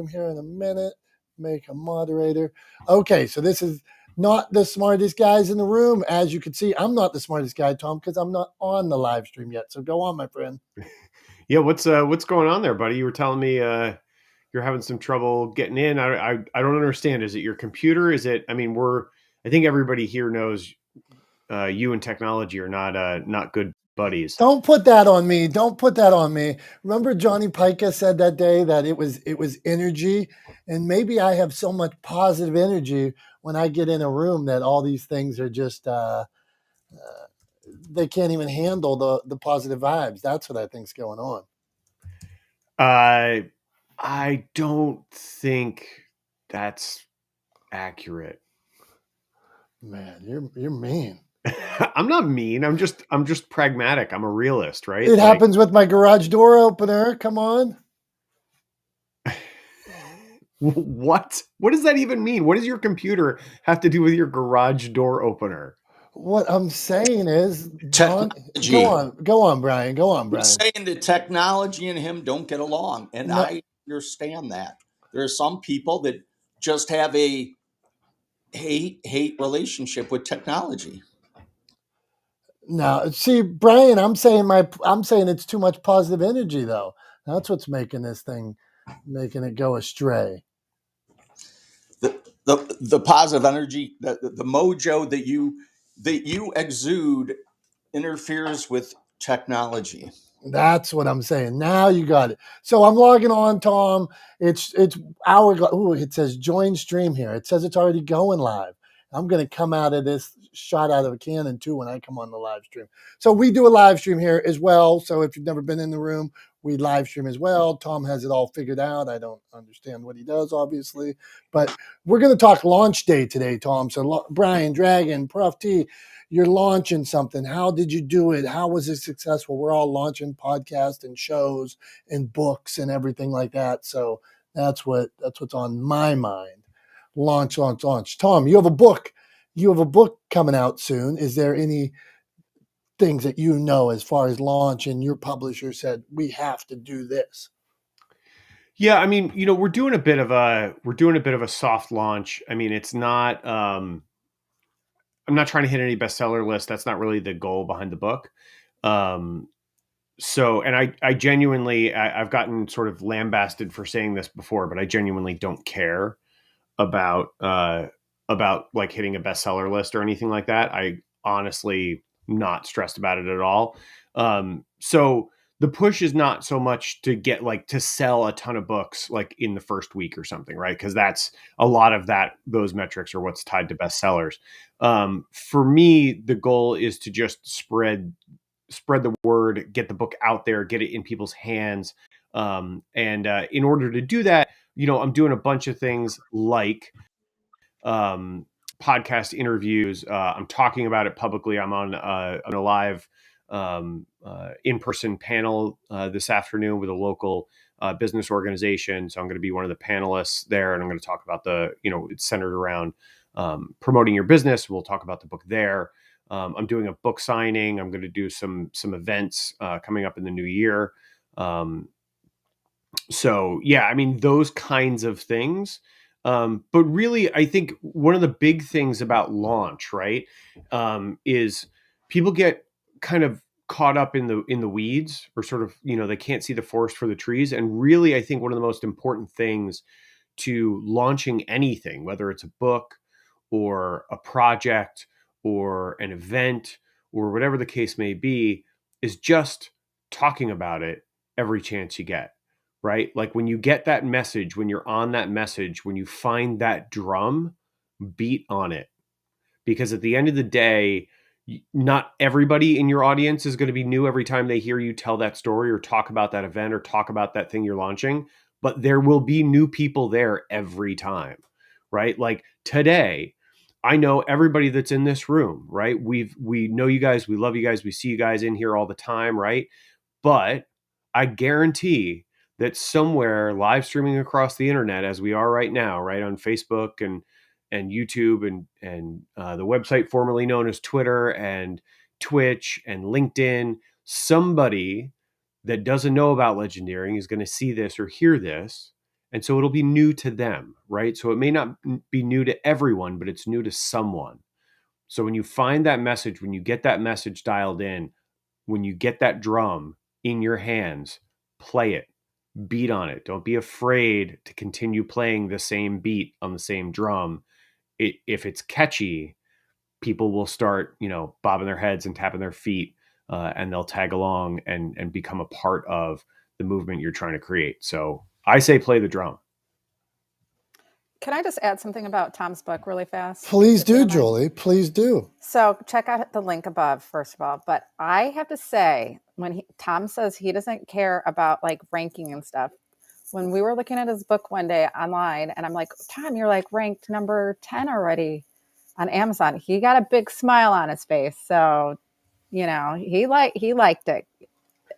here in a minute. Make a moderator. Okay, so this is not the smartest guys in the room. As you can see, I'm not the smartest guy, Tom, because I'm not on the live stream yet. So go on, my friend. Yeah, what's going on there, buddy? You were telling me you're having some trouble getting in. I don't understand. Is it your computer? Is it? I mean, I think everybody here knows you and technology are not good buddies. Don't put that on me. Don't put that on me. Remember Johnny Pica said that day that it was energy, and maybe I have so much positive energy when I get in a room that all these things are just they can't even handle the positive vibes. That's what I think's going on. I don't think that's accurate. Man, you're mean. I'm not mean. I'm just pragmatic. I'm a realist, right? It happens with my garage door opener. Come on. What does that even mean? What does your computer have to do with your garage door opener? What I'm saying is, John, go on, Brian. Go on, Brian. He's saying that technology and him don't get along, and no. I understand that. There are some people that just have a hate relationship with technology. No, see, Brian, I'm saying it's too much positive energy, though. That's what's making it go astray. The positive energy, the mojo that you exude interferes with technology. That's what I'm saying. Now you got it. So I'm logging on, Tom. It's it says join stream here. It says it's already going live. I'm going to come out of this shot out of a cannon too when I come on the live stream. So we do a live stream here as well. So if you've never been in the room, we live stream as well. Tom has it all figured out. I don't understand what he does, obviously, but we're going to talk launch day today, Tom. So Brian, Dragon, Prof T, you're launching something. How did you do it? How was it successful? We're all launching podcasts and shows and books and everything like that. So that's what's on my mind. Launch. Tom, you have a book. You have a book coming out soon. Is there any things that you know as far as launch and your publisher said we have to do this? Yeah, I mean, we're doing a bit of a soft launch. I mean, it's not I'm not trying to hit any bestseller list. That's not really the goal behind the book. So, and I genuinely, I've gotten sort of lambasted for saying this before, but I genuinely don't care about like hitting a bestseller list or anything like that. I honestly not stressed about it at all. So the push is not so much to get to sell a ton of books like in the first week or something, right? Because that's a lot of those metrics are what's tied to bestsellers. For me, the goal is to just spread the word, get the book out there, get it in people's hands. And in order to do that, I'm doing a bunch of things like podcast interviews. I'm talking about it publicly. I'm on a live in-person panel this afternoon with a local business organization. So I'm going to be one of the panelists there, and I'm going to talk about it's centered around promoting your business. We'll talk about the book there. I'm doing a book signing. I'm going to do some events coming up in the new year. So yeah, I mean, those kinds of things. But really, I think one of the big things about launch, right, is people get kind of caught up in the weeds, or sort of, they can't see the forest for the trees. And really, I think one of the most important things to launching anything, whether it's a book or a project or an event or whatever the case may be, is just talking about it every chance you get. Right? Like when you get that message, when you're on that message, when you find that drum, beat on it. Because at the end of the day, not everybody in your audience is going to be new every time they hear you tell that story or talk about that event or talk about that thing you're launching, but there will be new people there every time, right? Like today, I know everybody that's in this room, right? We know you guys, we love you guys, we see you guys in here all the time, right? But I guarantee that somewhere live streaming across the internet, as we are right now, right, on Facebook and YouTube and the website formerly known as Twitter and Twitch and LinkedIn, somebody that doesn't know about legendeering is going to see this or hear this And so it'll be new to them, right? So it may not be new to everyone, but it's new to someone. So when you find that message, when you get that message dialed in, when you get that drum in your hands, play it, beat on it. Don't be afraid to continue playing the same beat on the same drum. If it's catchy, people will start, bobbing their heads and tapping their feet, and they'll tag along and become a part of the movement you're trying to create. So I say play the drum. Can I just add something about Tom's book really fast? Please do, Julie. Please do. So check out the link above, first of all. But I have to say, when Tom says he doesn't care about like ranking and stuff, when we were looking at his book one day online, and I'm like, Tom, you're like ranked number 10 already on Amazon. He got a big smile on his face. So, he liked it.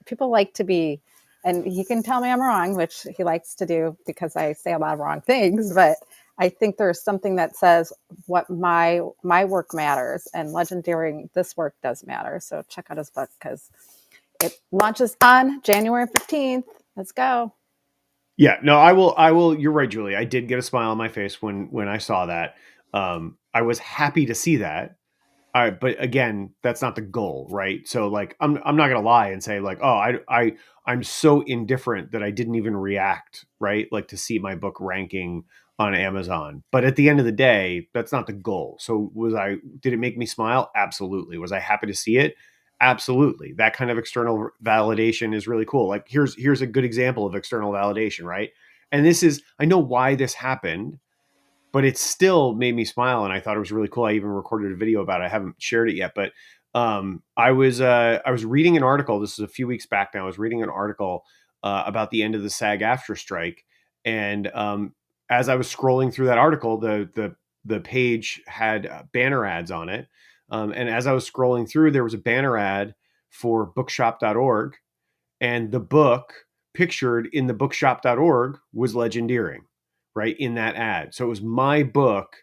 People like to be, and he can tell me I'm wrong, which he likes to do because I say a lot of wrong things, but I think there's something that says what my work matters, and legendarying this work does matter. So check out his book because it launches on January 15th. Let's go. Yeah, no, I will. You're right, Julie. I did get a smile on my face when I saw that. I was happy to see that. All right, but again, that's not the goal, right? So like, I'm not gonna lie and say like, oh, I'm so indifferent that I didn't even react, right? Like to see my book ranking on Amazon. But at the end of the day, that's not the goal. So did it make me smile? Absolutely. Was I happy to see it? Absolutely. That kind of external validation is really cool. Like here's a good example of external validation, right? And I know why this happened, but it still made me smile, and I thought it was really cool. I even recorded a video about it. I haven't shared it yet, but I was reading an article. This is a few weeks back now. I was reading an article about the end of the SAG-AFTRA strike, and as I was scrolling through that article, the page had banner ads on it, and as I was scrolling through, there was a banner ad for bookshop.org, and the book pictured in the bookshop.org was Legendeering, right, in that ad. So it was my book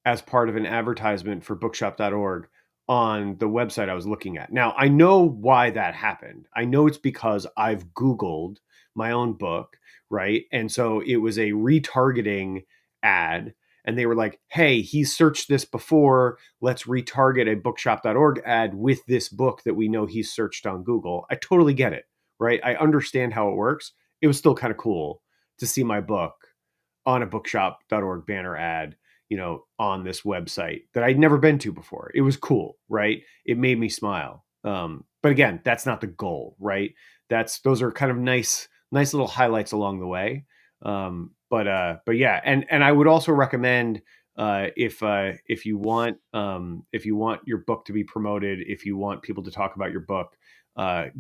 as part of an advertisement for bookshop.org on the website I was looking at. Now, I know why that happened. I know it's because I've Googled my own book, right? And so it was a retargeting ad. And they were like, hey, he searched this before. Let's retarget a bookshop.org ad with this book that we know he's searched on Google. I totally get it, right? I understand how it works. It was still kind of cool to see my book on a bookshop.org banner ad, on this website that I'd never been to before. It was cool, right? It made me smile. But again, that's not the goal, right? Those are kind of nice little highlights along the way. But yeah, and I would also recommend if you want your book to be promoted, if you want people to talk about your book,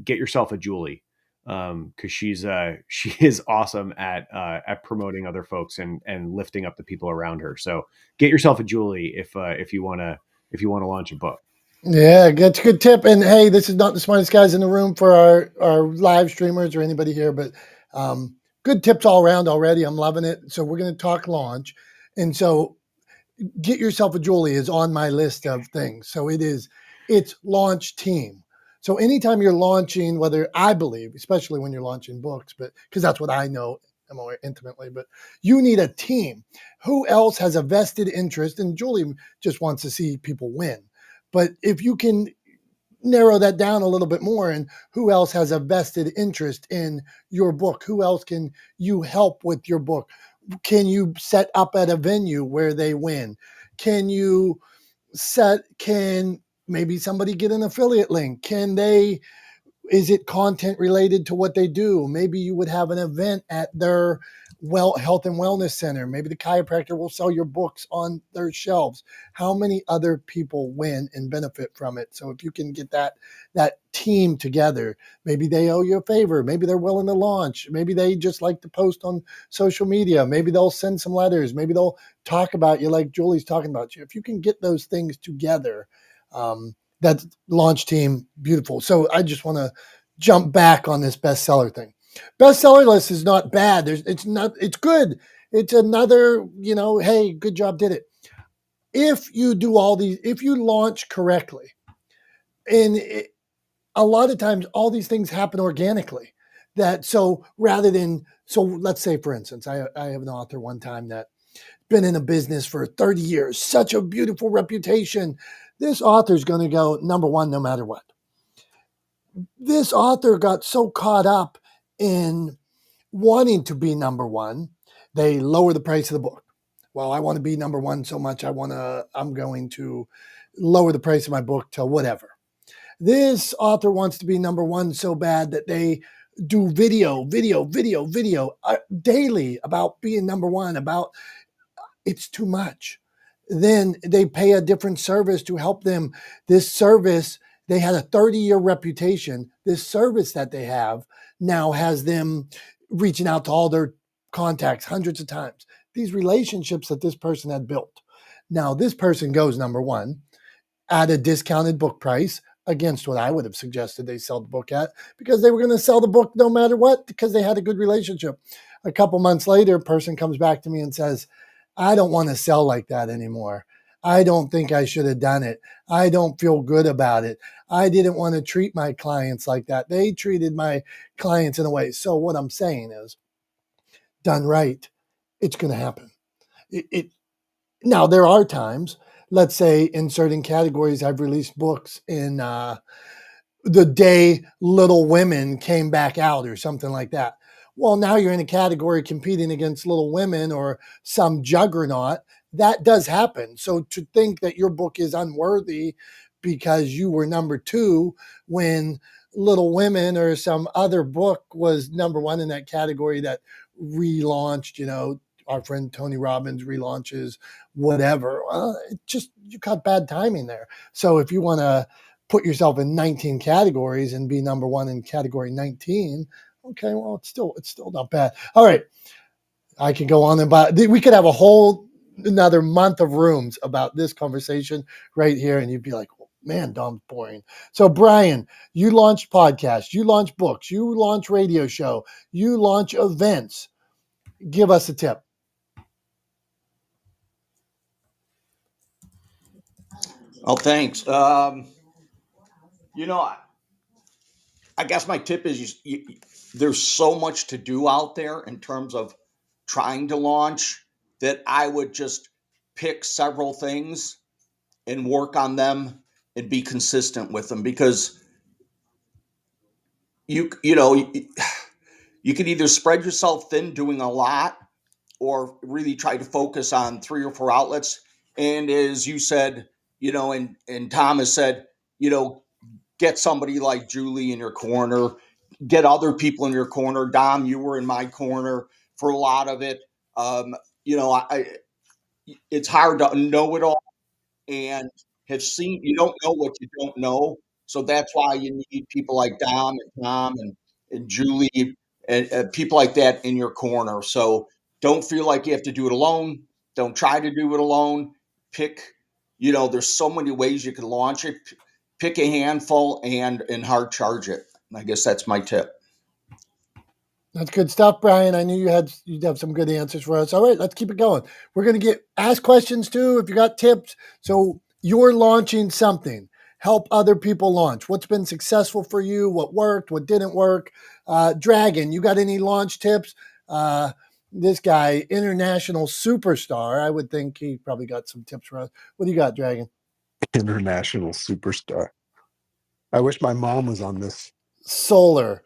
get yourself a Julie. Because she is awesome at promoting other folks and lifting up the people around her. So get yourself a Julie if you want to launch a book. Yeah, that's a good tip. And hey, this is not the smartest guys in the room for our live streamers or anybody here, but good tips all around already. I'm loving it. So we're going to talk launch, and so get yourself a Julie is on my list of things. So it's launch team. So anytime you're launching, whether I believe, especially when you're launching books, but because that's what I know more intimately, but you need a team. Who else has a vested interest? And Julie just wants to see people win. But if you can narrow that down a little bit more, and who else has a vested interest in your book? Who else can you help with your book? Can you set up at a venue where they win? Can maybe somebody get an affiliate link? Is it content related to what they do? Maybe you would have an event at their health and wellness center. Maybe the chiropractor will sell your books on their shelves. How many other people win and benefit from it? So if you can get that team together, maybe they owe you a favor. Maybe they're willing to launch. Maybe they just like to post on social media. Maybe they'll send some letters. Maybe they'll talk about you like Julie's talking about you. If you can get those things together, that launch team, beautiful. So I just want to jump back on this bestseller thing. Bestseller list is not bad. It's good. It's another, hey, good job, did it. If you do if you launch correctly, a lot of times all these things happen organically. that so rather than so let's say for instance I have an author one time that been in a business for 30 years, such a beautiful reputation. This author's going to go number one no matter what. This author got so caught up in wanting to be number one, they lower the price of the book. Well, I want to be number one so much, I'm going to lower the price of my book to whatever. This author wants to be number one so bad that they do video daily about being number one, about it's too much. Then they pay a different service to help them. This service, they had a 30-year reputation. This service that they have now has them reaching out to all their contacts hundreds of times. These relationships that this person had built. Now, this person goes number one at a discounted book price against what I would have suggested they sell the book at, because they were going to sell the book no matter what, because they had a good relationship. A couple months later, a person comes back to me and says, I don't want to sell like that anymore. I don't think I should have done it. I don't feel good about it. I didn't want to treat my clients like that. They treated my clients in a way. So what I'm saying is, done right, it's going to happen. Now, there are times, let's say in certain categories, I've released books in the day Little Women came back out or something like that. Well, now you're in a category competing against Little Women or some juggernaut. That does happen. So to think that your book is unworthy because you were number two when Little Women or some other book was number one in that category that relaunched, our friend Tony Robbins relaunches whatever. You got bad timing there. So if you want to put yourself in 19 categories and be number one in category 19, okay, well, it's still not bad. All right. I could go on about, we could have a whole another month of rooms about this conversation right here. And you'd be like, oh, man, Dom's boring. So Brian, you launch podcasts, you launch books, you launch radio show, you launch events. Give us a tip. Oh, thanks. I guess my tip is there's so much to do out there in terms of trying to launch that I would just pick several things and work on them and be consistent with them, because you can either spread yourself thin doing a lot or really try to focus on 3 or 4 outlets. And as you said, and Tom has said, get somebody like Julie in your corner, get other people in your corner. Dom, you were in my corner for a lot of it. It's hard to know it all and you don't know what you don't know. So that's why you need people like Dom and Tom and Julie and people like that in your corner. So don't feel like you have to do it alone. Don't try to do it alone. Pick, there's so many ways you can launch it. Pick a handful and hard charge it. I guess that's my tip. That's good stuff, Brian. I knew you'd have some good answers for us. All right, let's keep it going. We're going to ask questions too if you got tips. So you're launching something. Help other people launch. What's been successful for you? What worked? What didn't work? Dragon, you got any launch tips? This guy, international superstar. I would think he probably got some tips for us. What do you got, Dragon? International superstar. I wish my mom was on this. Solar.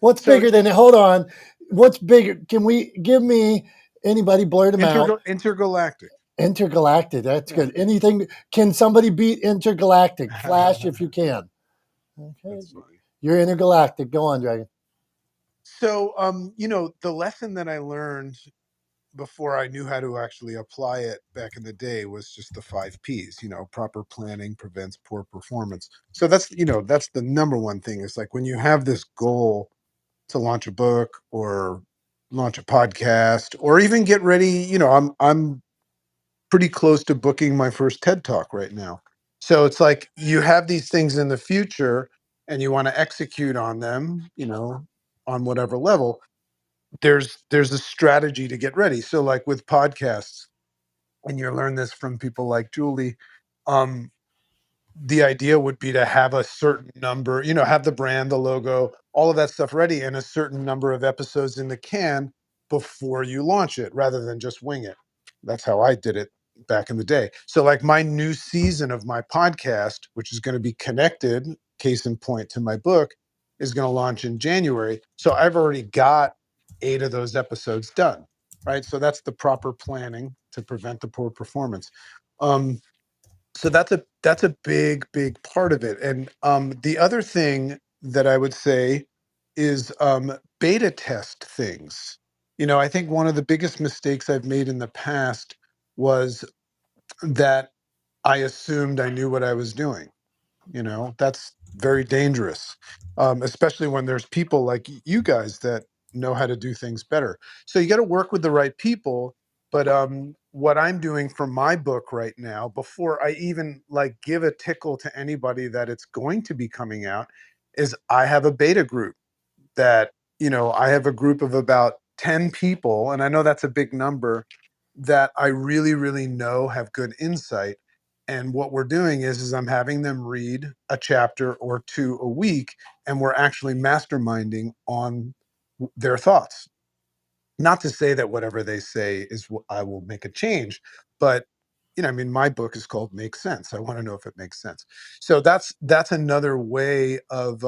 What's So bigger than it? Hold on. What's bigger? Give me anybody blurt them out? Intergalactic. Intergalactic. That's good. Anything? Can somebody beat Intergalactic? Flash if you can. Okay. You're Intergalactic. Go on, Dragon. So, the lesson that I learned before I knew how to actually apply it back in the day was just the 5 Ps. Proper planning prevents poor performance. So that's the number one thing. Is like when you have this goal to launch a book or launch a podcast or even get ready. I'm pretty close to booking my first TED Talk right now. So it's like you have these things in the future and you want to execute on them, on whatever level. There's a strategy to get ready. So like with podcasts, and you learn this from people like Julie, the idea would be to have a certain number, have the brand, the logo, all of that stuff ready, and a certain number of episodes in the can before you launch it, rather than just wing it. That's how I did it back in the day. So like my new season of my podcast, which is going to be connected, case in point, to my book, is going to launch in January. So I've already got 8 of those episodes done, right? So that's the proper planning to prevent the poor performance. So that's a big part of it. And the other thing that I would say is beta test things. I think one of the biggest mistakes I've made in the past was that I assumed I knew what I was doing. That's very dangerous, especially when there's people like you guys that know how to do things better. So you got to work with the right people. But what I'm doing for my book right now, before I even like give a tickle to anybody that it's going to be coming out, is I have a beta group that, I have a group of about 10 people, and I know that's a big number, that I really, really know have good insight. And what we're doing is I'm having them read a chapter or 2 a week, and we're actually masterminding on their thoughts. Not to say that whatever they say is what I will make a change, but my book is called Make Sense. I want to know if it makes sense. So that's another way of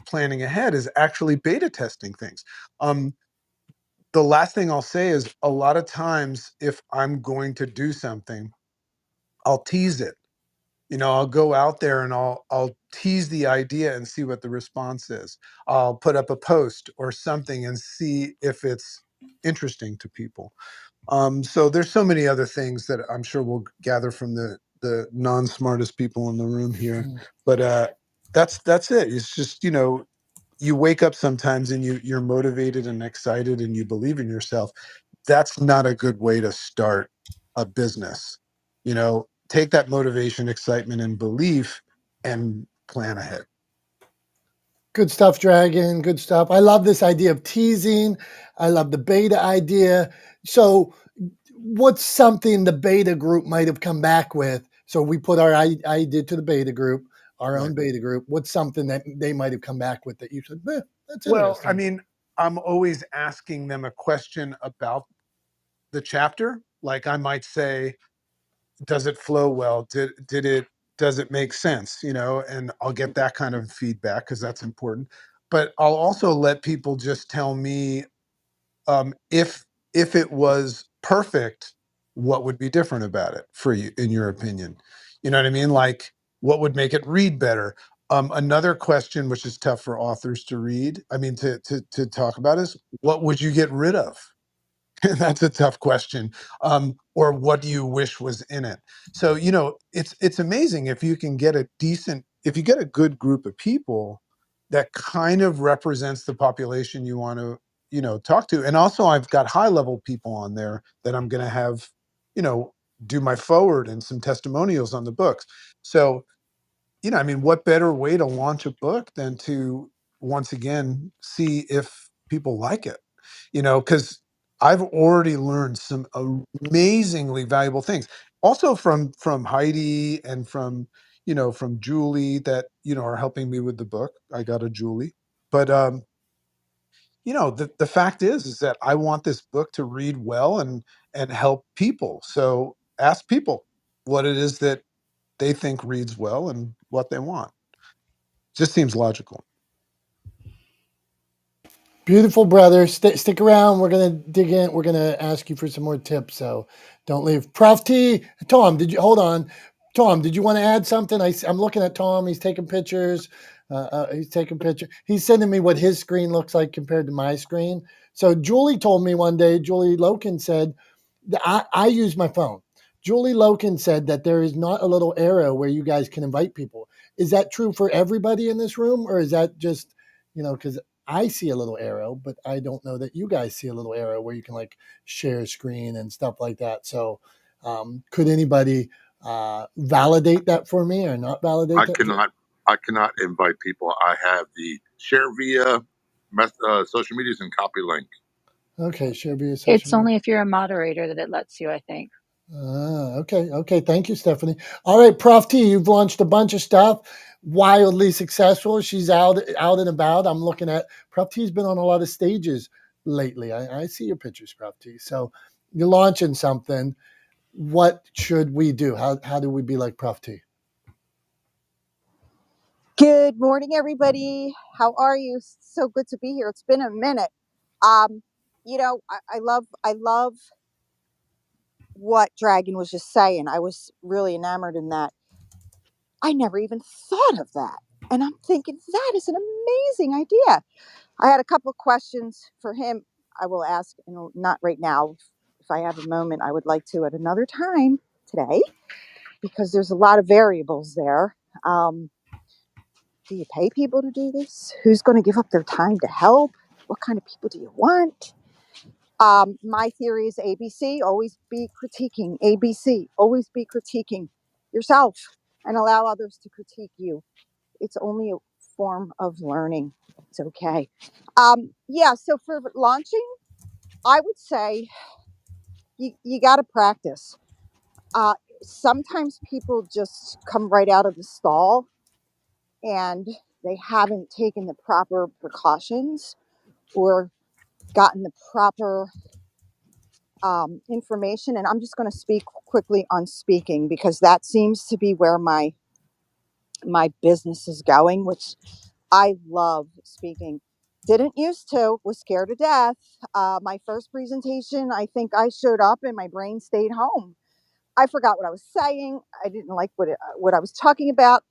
planning ahead, is actually beta testing things. The last thing I'll say is, a lot of times if I'm going to do something, I'll tease it. I'll go out there and I'll tease the idea and see what the response is. I'll put up a post or something and see if it's interesting to people. So there's so many other things that I'm sure we'll gather from the non-smartest people in the room here. But that's it. It's just, you wake up sometimes and you're motivated and excited and you believe in yourself. That's not a good way to start a business. Take that motivation, excitement, and belief and plan ahead. Good stuff, Dragon. Good stuff. I love this idea of teasing. I love the beta idea. So, what's something the beta group might have come back with? So, we put our idea to the beta group, our own beta group. What's something that they might have come back with that you said, that's interesting? Well, I'm always asking them a question about the chapter. Like I might say, does it flow well? Does it make sense? And I'll get that kind of feedback because that's important. But I'll also let people just tell me, if it was perfect, what would be different about it for you, in your opinion? You know what I mean? Like, what would make it read better? Another question, which is tough for authors to read, to talk about, is what would you get rid of? That's a tough question. Or what do you wish was in it? So, it's amazing if you get a good group of people that kind of represents the population you want to, talk to. And also I've got high level people on there that I'm going to have, do my forward and some testimonials on the books. So, what better way to launch a book than to once again see if people like it? Because I've already learned some amazingly valuable things. Also from Heidi and from Julie that are helping me with the book. I got a Julie, but the fact is that I want this book to read well and help people. So ask people what it is that they think reads well and what they want. Just seems logical. Beautiful, brother. Stick around. We're gonna dig in. We're gonna ask you for some more tips. So don't leave. Prof T, Tom, hold on? Tom, did you want to add something? I'm looking at Tom. He's taking pictures. He's taking pictures. He's sending me what his screen looks like compared to my screen. So Julie told me one day. Julie Loken said, I use my phone. Julie Loken said that there is not a little arrow where you guys can invite people. Is that true for everybody in this room, or is that just because I see a little arrow, but I don't know that you guys see a little arrow where you can like share screen and stuff like that. So, could anybody validate that for me or not validate that? I cannot invite people. I have the share via social medias and copy link. Okay, share via social It's media. only if you're a moderator that it lets you, I think. Okay. Thank you, Stephanie. All right, Prof T, you've launched a bunch of stuff, wildly successful. She's out and about. I'm looking at Prof T's been on a lot of stages lately. I see your pictures, Prof T. So you're launching something. What should we do? How do we be like Prof T? Good morning, everybody. How are you? So good to be here. It's been a minute. I love what Dragon was just saying. I was really enamored in that. I never even thought of that. And I'm thinking that is an amazing idea. I had a couple of questions for him. I will ask, not right now. If I have a moment, I would like to at another time today, because there's a lot of variables there. Do you pay people to do this? Who's going to give up their time to help? What kind of people do you want? My theory is ABC, always be critiquing. ABC, always be critiquing yourself and allow others to critique you. It's only a form of learning. It's okay. So for launching, I would say you got to practice. Sometimes people just come right out of the stall and they haven't taken the proper precautions or gotten the proper information. And I'm just going to speak quickly on speaking, because that seems to be where my business is going, which I love speaking. Didn't used to, was scared to death. My first presentation, I think I showed up and my brain stayed home. I forgot what I was saying. I didn't like what I was talking about.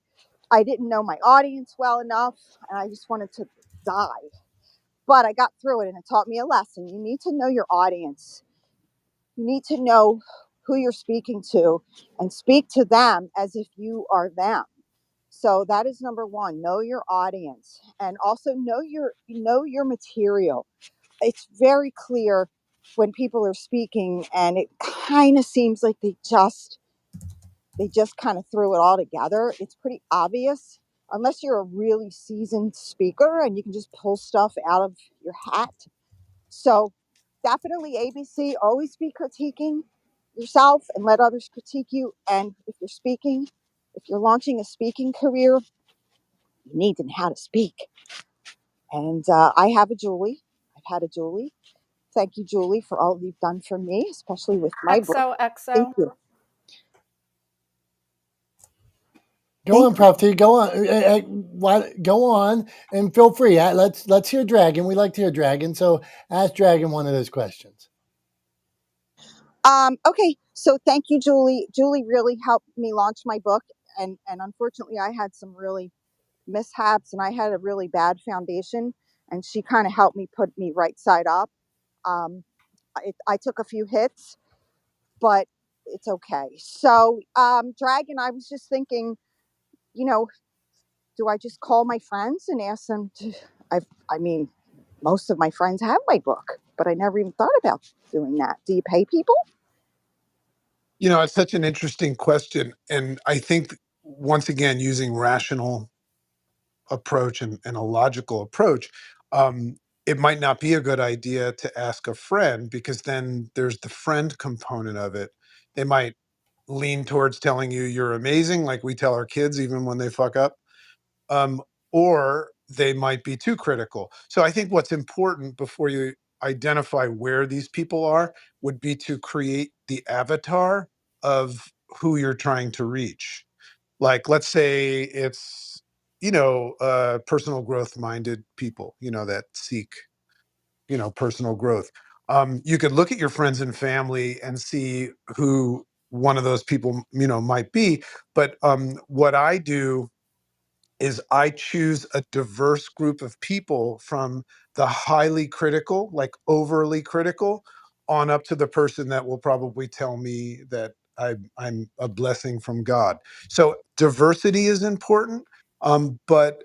I didn't know my audience well enough, and I just wanted to die. But I got through it, and it taught me a lesson. You need to know your audience. You need to know who you're speaking to and speak to them as if you are them. So that is number one. Know your audience, and also know your material. It's very clear when people are speaking, and it kind of seems like they just kind of threw it all together. It's pretty obvious, unless you're a really seasoned speaker and you can just pull stuff out of your hat. So definitely ABC, always be critiquing yourself and let others critique you. And if you're launching a speaking career, you need to know how to speak. And I have a Julie. I've had a Julie. Thank you, Julie, for all you've done for me, especially with my book. Thank XOXO. you. Go on, Prof T. Go on. Go on and feel free. Let's hear Dragon. We like to hear Dragon. So ask Dragon one of those questions. Okay, so thank you, Julie. Julie really helped me launch my book, and unfortunately, I had some really mishaps, and I had a really bad foundation, and she kind of helped me put me right side up. Um, I took a few hits, but it's okay. So, Dragon, I was just thinking, you know, do I just call my friends and ask them to? I mean, most of my friends have my book, but I never even thought about doing that. Do you pay people? It's such an interesting question. And I think, once again, using rational approach and a logical approach, it might not be a good idea to ask a friend, because then there's the friend component of it. They might lean towards telling you you're amazing, like we tell our kids even when they fuck up, um, or they might be too critical. So I think what's important before you identify where these people are would be to create the avatar of who you're trying to reach. Like, let's say it's, personal growth minded people, that seek, personal growth. You could look at your friends and family and see who one of those people, might be. But what I do is I choose a diverse group of people, from the highly critical, like overly critical, on up to the person that will probably tell me that I'm a blessing from God. So diversity is important. But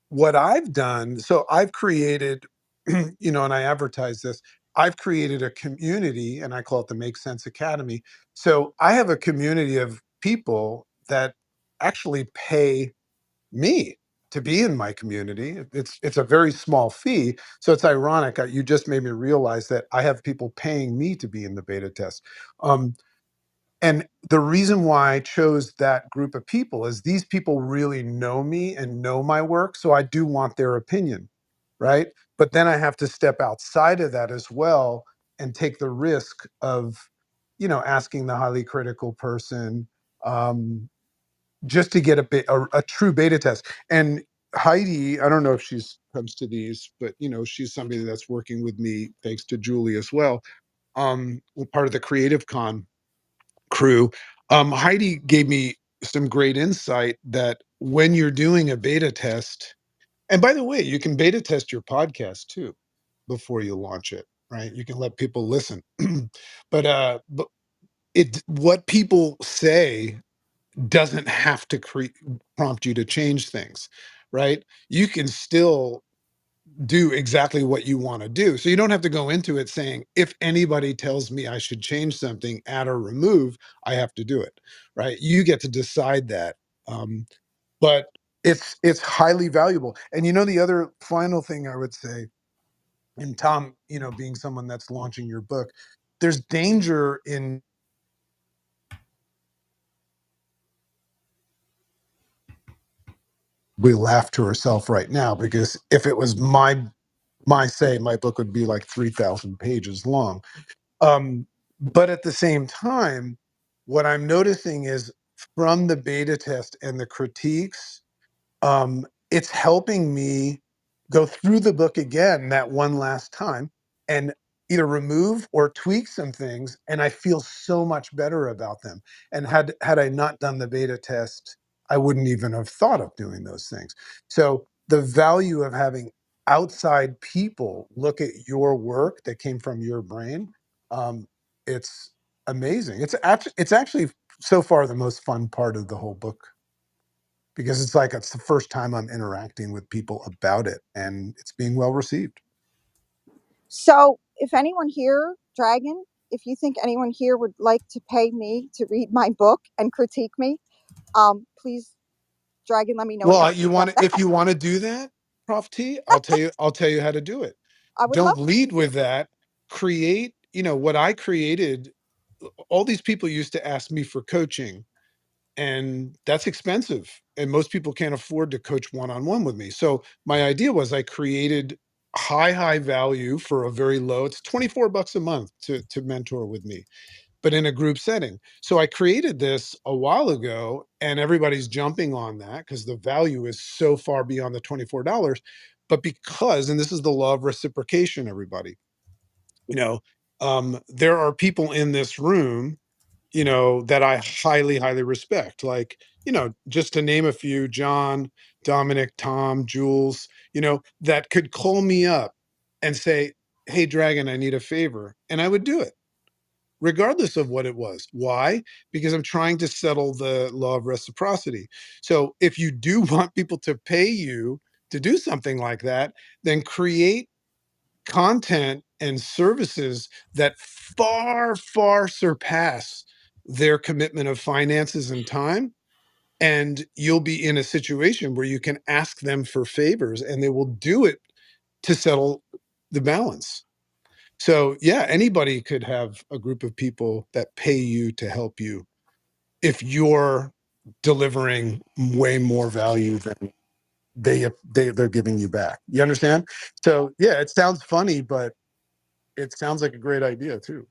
what I've done, so I've created, and I advertise this, I've created a community, and I call it the Make Sense Academy. So I have a community of people that actually pay me to be in my community. It's a very small fee, so it's ironic. You just made me realize that I have people paying me to be in the beta test. Um, And the reason why I chose that group of people is these people really know me and know my work. So I do want their opinion, right? But then I have to step outside of that as well and take the risk of, asking the highly critical person, just to get a true beta test. And Heidi, I don't know if she's comes to these, but she's somebody that's working with me, thanks to Julie as well. We're part of the Creative Con crew. Heidi gave me some great insight that when you're doing a beta test, and by the way, you can beta test your podcast too before you launch it, right? You can let people listen. But what people say doesn't have to prompt you to change things, right? You can still do exactly what you want to do. So you don't have to go into it saying, if anybody tells me I should change something, add or remove, I have to do it, right? You get to decide that. But it's highly valuable. And the other final thing I would say, and Tom, being someone that's launching your book, there's danger in. We laugh to herself right now, because if it was my say, my book would be like 3,000 pages long. But at the same time, what I'm noticing is, from the beta test and the critiques, it's helping me go through the book again that one last time and either remove or tweak some things, and I feel so much better about them. And had I not done the beta test, I wouldn't even have thought of doing those things. So the value of having outside people look at your work that came from your brain, it's amazing. It's actually so far the most fun part of the whole book, because it's the first time I'm interacting with people about it, and it's being well received. So if anyone here, Dragon, if you think anyone here would like to pay me to read my book and critique me, please, Dragon, let me know. Well, if you want to do that, Prof T, I'll tell you how to do it. I would love. Don't lead with that. Create, what I created. All these people used to ask me for coaching, and that's expensive, and most people can't afford to coach one-on-one with me. So my idea was, I created high value for a very low. It's $24 a month to mentor with me, but in a group setting. So I created this a while ago, and everybody's jumping on that because the value is so far beyond the $24. But and this is the law of reciprocation, everybody, there are people in this room, that I highly respect. Like, just to name a few: John, Dominic, Tom, Jules, that could call me up and say, "Hey, Dragon, I need a favor." And I would do it, regardless of what it was. Why? Because I'm trying to settle the law of reciprocity. So if you do want people to pay you to do something like that, then create content and services that far surpass their commitment of finances and time. And you'll be in a situation where you can ask them for favors, and they will do it to settle the balance. So yeah, anybody could have a group of people that pay you to help you if you're delivering way more value than they're giving you back. You understand? So yeah, it sounds funny, but it sounds like a great idea too.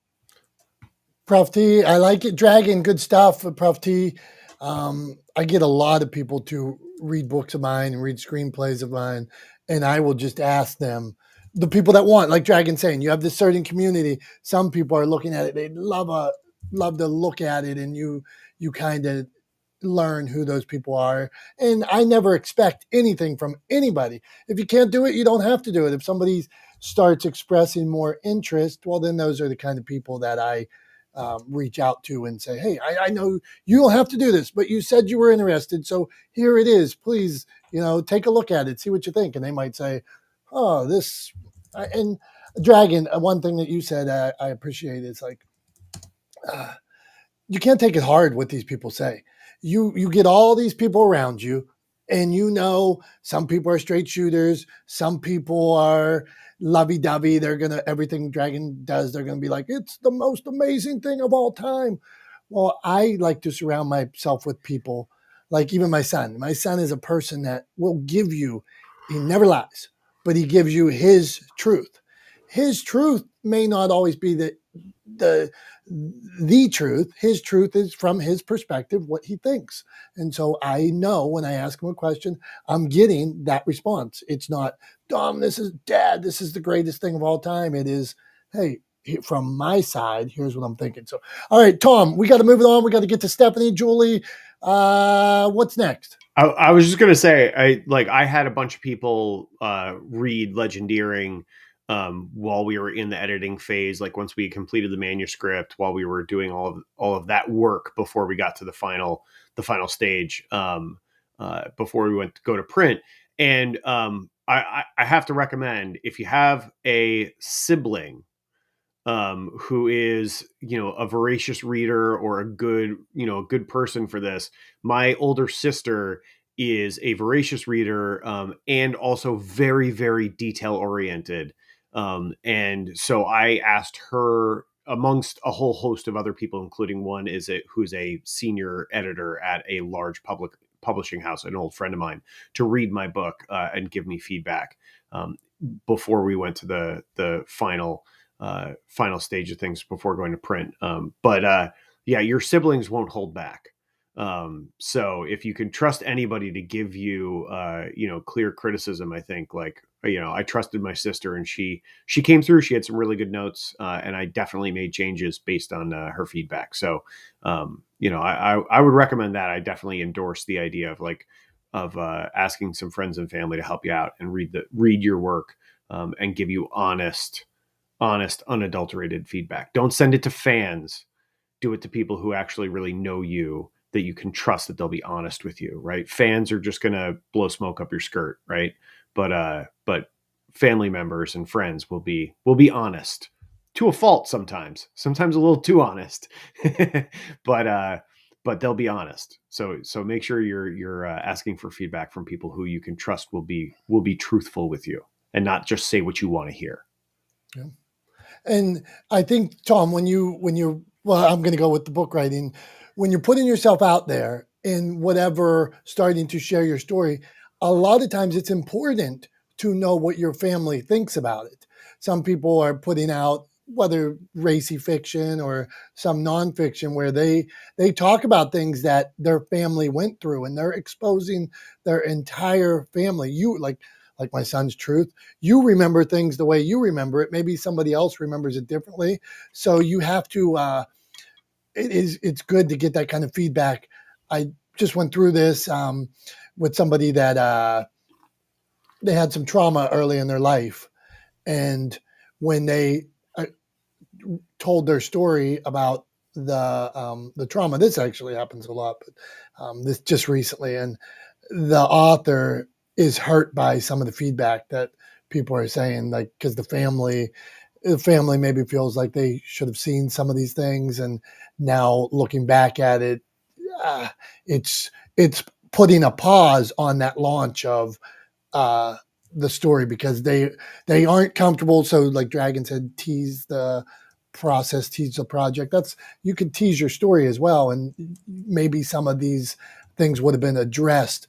Prof T, I like it. Dragon, good stuff, Prof T. I get a lot of people to read books of mine and read screenplays of mine, and I will just ask them, the people that want, like Dragon saying, you have this certain community. Some people are looking at it; they love to look at it, and you kind of learn who those people are. And I never expect anything from anybody. If you can't do it, you don't have to do it. If somebody starts expressing more interest, well, then those are the kind of people that I reach out to and say, hey, I know you don't have to do this, but you said you were interested. So here it is. Please, take a look at it, see what you think. And they might say, oh, this. And Dragon, one thing that you said I appreciate is like, you can't take it hard what these people say. You get all these people around you, and some people are straight shooters, some people are lovey-dovey. They're gonna, everything Dragon does, they're gonna be like, it's the most amazing thing of all time. Well, I like to surround myself with people, like even my son. My son is a person that will give you, he never lies, but he gives you his truth. His truth may not always be the the truth. His truth is from his perspective, what he thinks. And so I know when I ask him a question, I'm getting that response. It's not, Dom, this is dad, this is the greatest thing of all time. It is, hey, from my side, here's what I'm thinking. So, all right, Tom, we got to move it on. We got to get to Stephanie, Julie. What's next? I was just gonna say, I had a bunch of people read Legendeering while we were in the editing phase. Like once we completed the manuscript, while we were doing all of that work before we got to the final stage, before we went to go to print. And I have to recommend, if you have a sibling who is, a voracious reader or a good person for this. My older sister is a voracious reader, and also very, very detail oriented. And so I asked her, amongst a whole host of other people, including one who's a senior editor at a large publishing house, an old friend of mine, to read my book and give me feedback before we went to the final stage of things before going to print. But yeah, your siblings won't hold back. So if you can trust anybody to give you, clear criticism, I think, I trusted my sister, and she came through. She had some really good notes, and I definitely made changes based on her feedback. So, I would recommend that. I definitely endorse the idea of asking some friends and family to help you out and read your work, and give you honest, unadulterated feedback. Don't send it to fans. Do it to people who actually really know you, that you can trust that they'll be honest with you, right? Fans are just going to blow smoke up your skirt, right? But family members and friends will be honest, to a fault sometimes a little too honest. But they'll be honest. So make sure you're asking for feedback from people who you can trust will be truthful with you, and not just say what you want to hear. Yeah. And I think, Tom, when you're, well, I'm going to go with the book writing, when you're putting yourself out there in whatever, starting to share your story, a lot of times it's important to know what your family thinks about it. Some people are putting out, whether racy fiction or some nonfiction, where they talk about things that their family went through, and they're exposing their entire family. You like my son's truth. You remember things the way you remember it. Maybe somebody else remembers it differently. So you have to, it's good to get that kind of feedback. I just went through this with somebody that they had some trauma early in their life. And when they told their story about the trauma, this actually happens a lot, but this just recently, and the author is hurt by some of the feedback that people are saying, like, because the family maybe feels like they should have seen some of these things, and now looking back at it, it's putting a pause on that launch of the story, because they aren't comfortable. So, like Dragon said, tease the process, tease the project. That's, you can tease your story as well, and maybe some of these things would have been addressed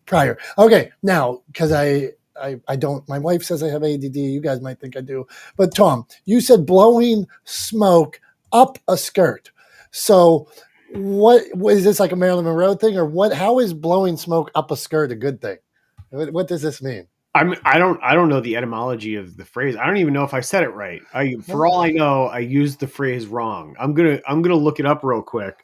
prior. Okay, now, because I don't, my wife says I have ADD. You guys might think I do. But Tom, you said blowing smoke up a skirt. So what is this, like a Marilyn Monroe thing, or what? How is blowing smoke up a skirt a good thing? What does this mean? I don't know the etymology of the phrase. I don't even know if I said it right. For all I know, I used the phrase wrong. I'm gonna look it up real quick.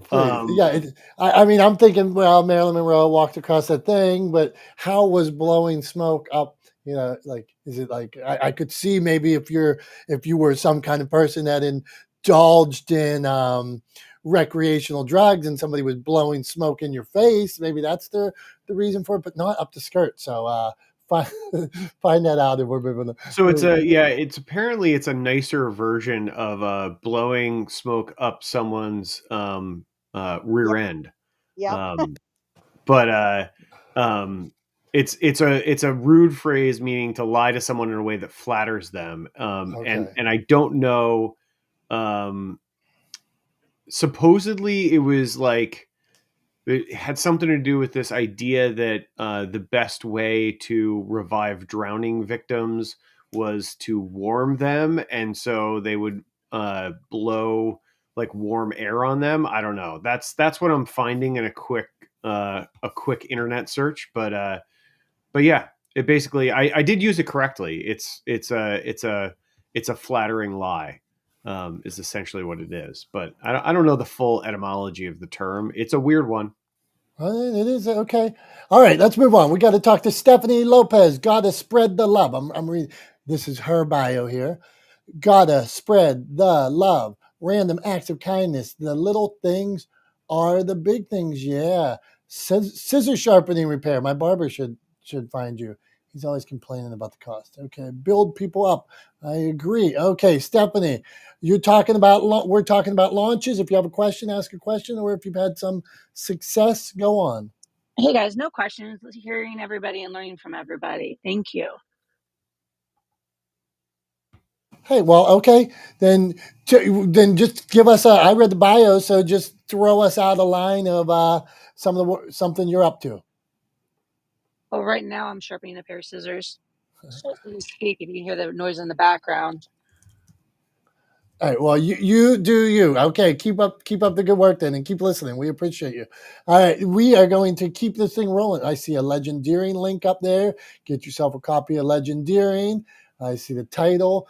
Please. Yeah. I mean, I'm thinking, well, Marilyn Monroe walked across that thing, but how was blowing smoke up? Like, is it like, I could see maybe if you were some kind of person that indulged in recreational drugs, and somebody was blowing smoke in your face, maybe that's the reason for it, but not up the skirt. So find that out if we're moving on. So it's apparently it's a nicer version of blowing smoke up someone's rear end. Yep. But it's a rude phrase, meaning to lie to someone in a way that flatters them. Okay. And I don't know supposedly it was like it had something to do with this idea that the best way to revive drowning victims was to warm them, and so they would blow like warm air on them. I don't know. That's what I'm finding in a quick internet search, but yeah, it basically I did use it correctly. It's a flattering lie. Is essentially what it is, but I don't know the full etymology of the term. It's a weird one. It is okay. All right, let's move on. We got to talk to Stephanie Lopez. Gotta spread the love. I'm reading. This is her bio here. Gotta spread the love. Random acts of kindness. The little things are the big things. Yeah. Scissor sharpening repair. My barber should find you. He's always complaining about the cost. Okay. Build people up. I agree. Okay, Stephanie, we're talking about launches. If you have a question, ask a question, or if you've had some success, go on. Hey guys, no questions. Hearing everybody and learning from everybody. Thank you. Hey, well, okay, then just give us I read the bio, so just throw us out a line of something you're up to. Well, right now I'm sharpening a pair of scissors. So let me speak if you can hear the noise in the background. All right, well, you do you. Okay, keep up the good work then, and keep listening. We appreciate you. All right, we are going to keep this thing rolling. I see a Legendeering link up there. Get yourself a copy of Legendeering. I see the title.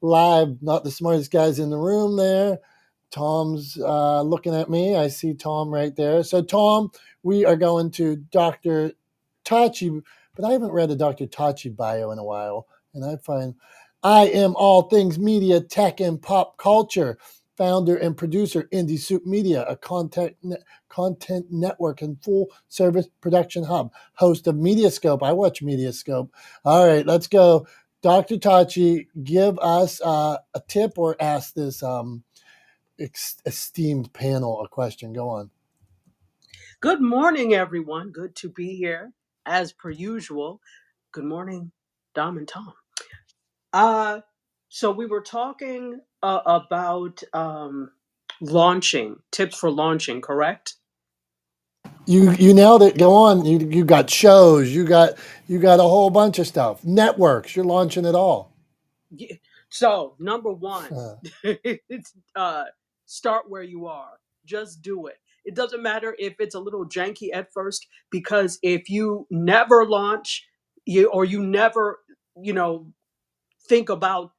Live, not the smartest guys in the room there. Tom's looking at me. I see Tom right there. So, Tom, we are going to Dr. Tachi, but I haven't read a Dr. Tachi bio in a while, and I am all things media, tech, and pop culture. Founder and producer, Indie Soup Media, a content network and full-service production hub. Host of Mediascope. I watch Mediascope. All right, let's go. Dr. Tachi, give us a tip or ask this esteemed panel a question. Go on. Good morning, everyone. Good to be here, as per usual. Good morning, Dom and Tom. So we were talking about launching, tips for launching, correct? You nailed it. Go on. You got shows. You got a whole bunch of stuff. Networks. You're launching it all. Yeah. So number one, it's start where you are. Just do it. It doesn't matter if it's a little janky at first, because if you never launch, you never, think about.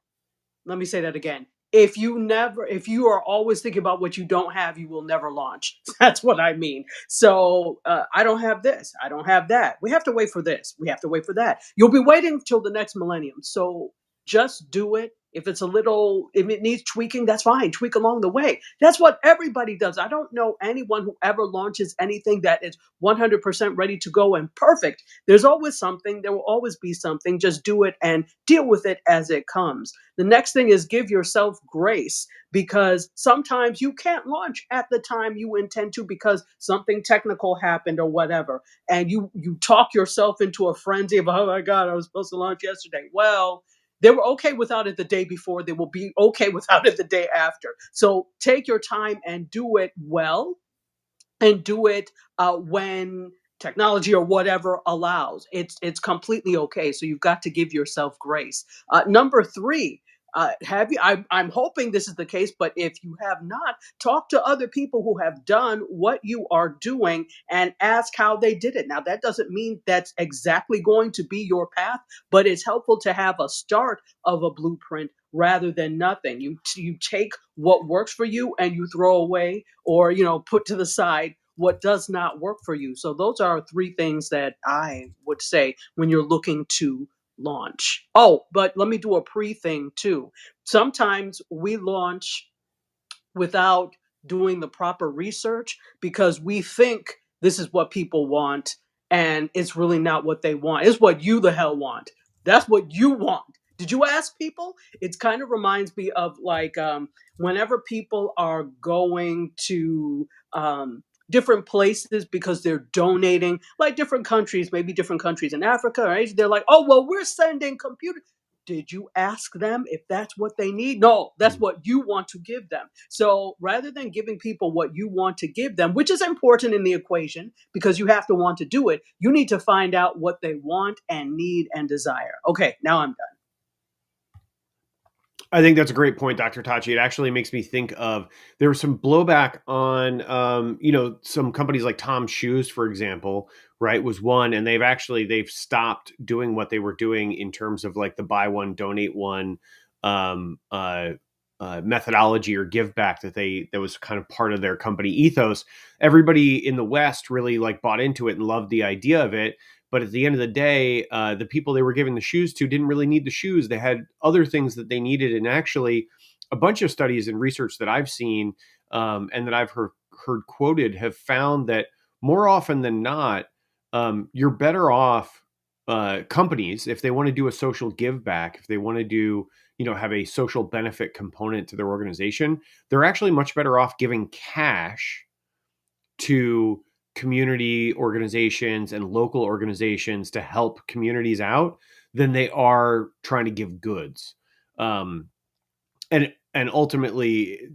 Let me say that again. If you are always thinking about what you don't have, you will never launch. That's what I mean. So I don't have this. I don't have that. We have to wait for this. We have to wait for that. You'll be waiting till the next millennium. So just do it. If it needs tweaking, that's fine. Tweak along the way. That's what everybody does. I don't know anyone who ever launches anything that is 100% ready to go and perfect. There's always something. There will always be something. Just do it and deal with it as it comes. The next thing is give yourself grace, because sometimes you can't launch at the time you intend to because something technical happened or whatever. And you talk yourself into a frenzy of, oh my God, I was supposed to launch yesterday. Well, they were okay without it the day before. They will be okay without it the day after. So take your time and do it well, and do it when technology or whatever allows. It's completely okay. So you've got to give yourself grace. Number three. I'm hoping this is the case, but if you have not, talk to other people who have done what you are doing and ask how they did it. Now, that doesn't mean that's exactly going to be your path, but it's helpful to have a start of a blueprint rather than nothing. You take what works for you and you throw away, or put to the side what does not work for you. So those are three things that I would say when you're looking to launch. Oh, but let me do a pre thing too. Sometimes we launch without doing the proper research because we think this is what people want, and it's really not what they want. It's what you the hell want. That's what you want. Did you ask people? It kind of reminds me of like whenever people are going to different places because they're donating, like different countries, maybe different countries in Africa or Asia. They're like, oh, well, we're sending computers. Did you ask them if that's what they need? No, that's what you want to give them. So rather than giving people what you want to give them, which is important in the equation because you have to want to do it, you need to find out what they want and need and desire. Okay, now I'm done. I think that's a great point, Dr. Tachi. It actually makes me think of, there was some blowback on, some companies like Tom's Shoes, for example, right, was one, and they've stopped doing what they were doing in terms of like the buy one, donate one methodology or give back that was kind of part of their company ethos. Everybody in the West really like bought into it and loved the idea of it. But at the end of the day, the people they were giving the shoes to didn't really need the shoes. They had other things that they needed. And actually, a bunch of studies and research that I've seen and that I've heard quoted have found that more often than not, you're better off companies, if they want to do a social give back, if they want to do, have a social benefit component to their organization, they're actually much better off giving cash to community organizations and local organizations to help communities out than they are trying to give goods. And ultimately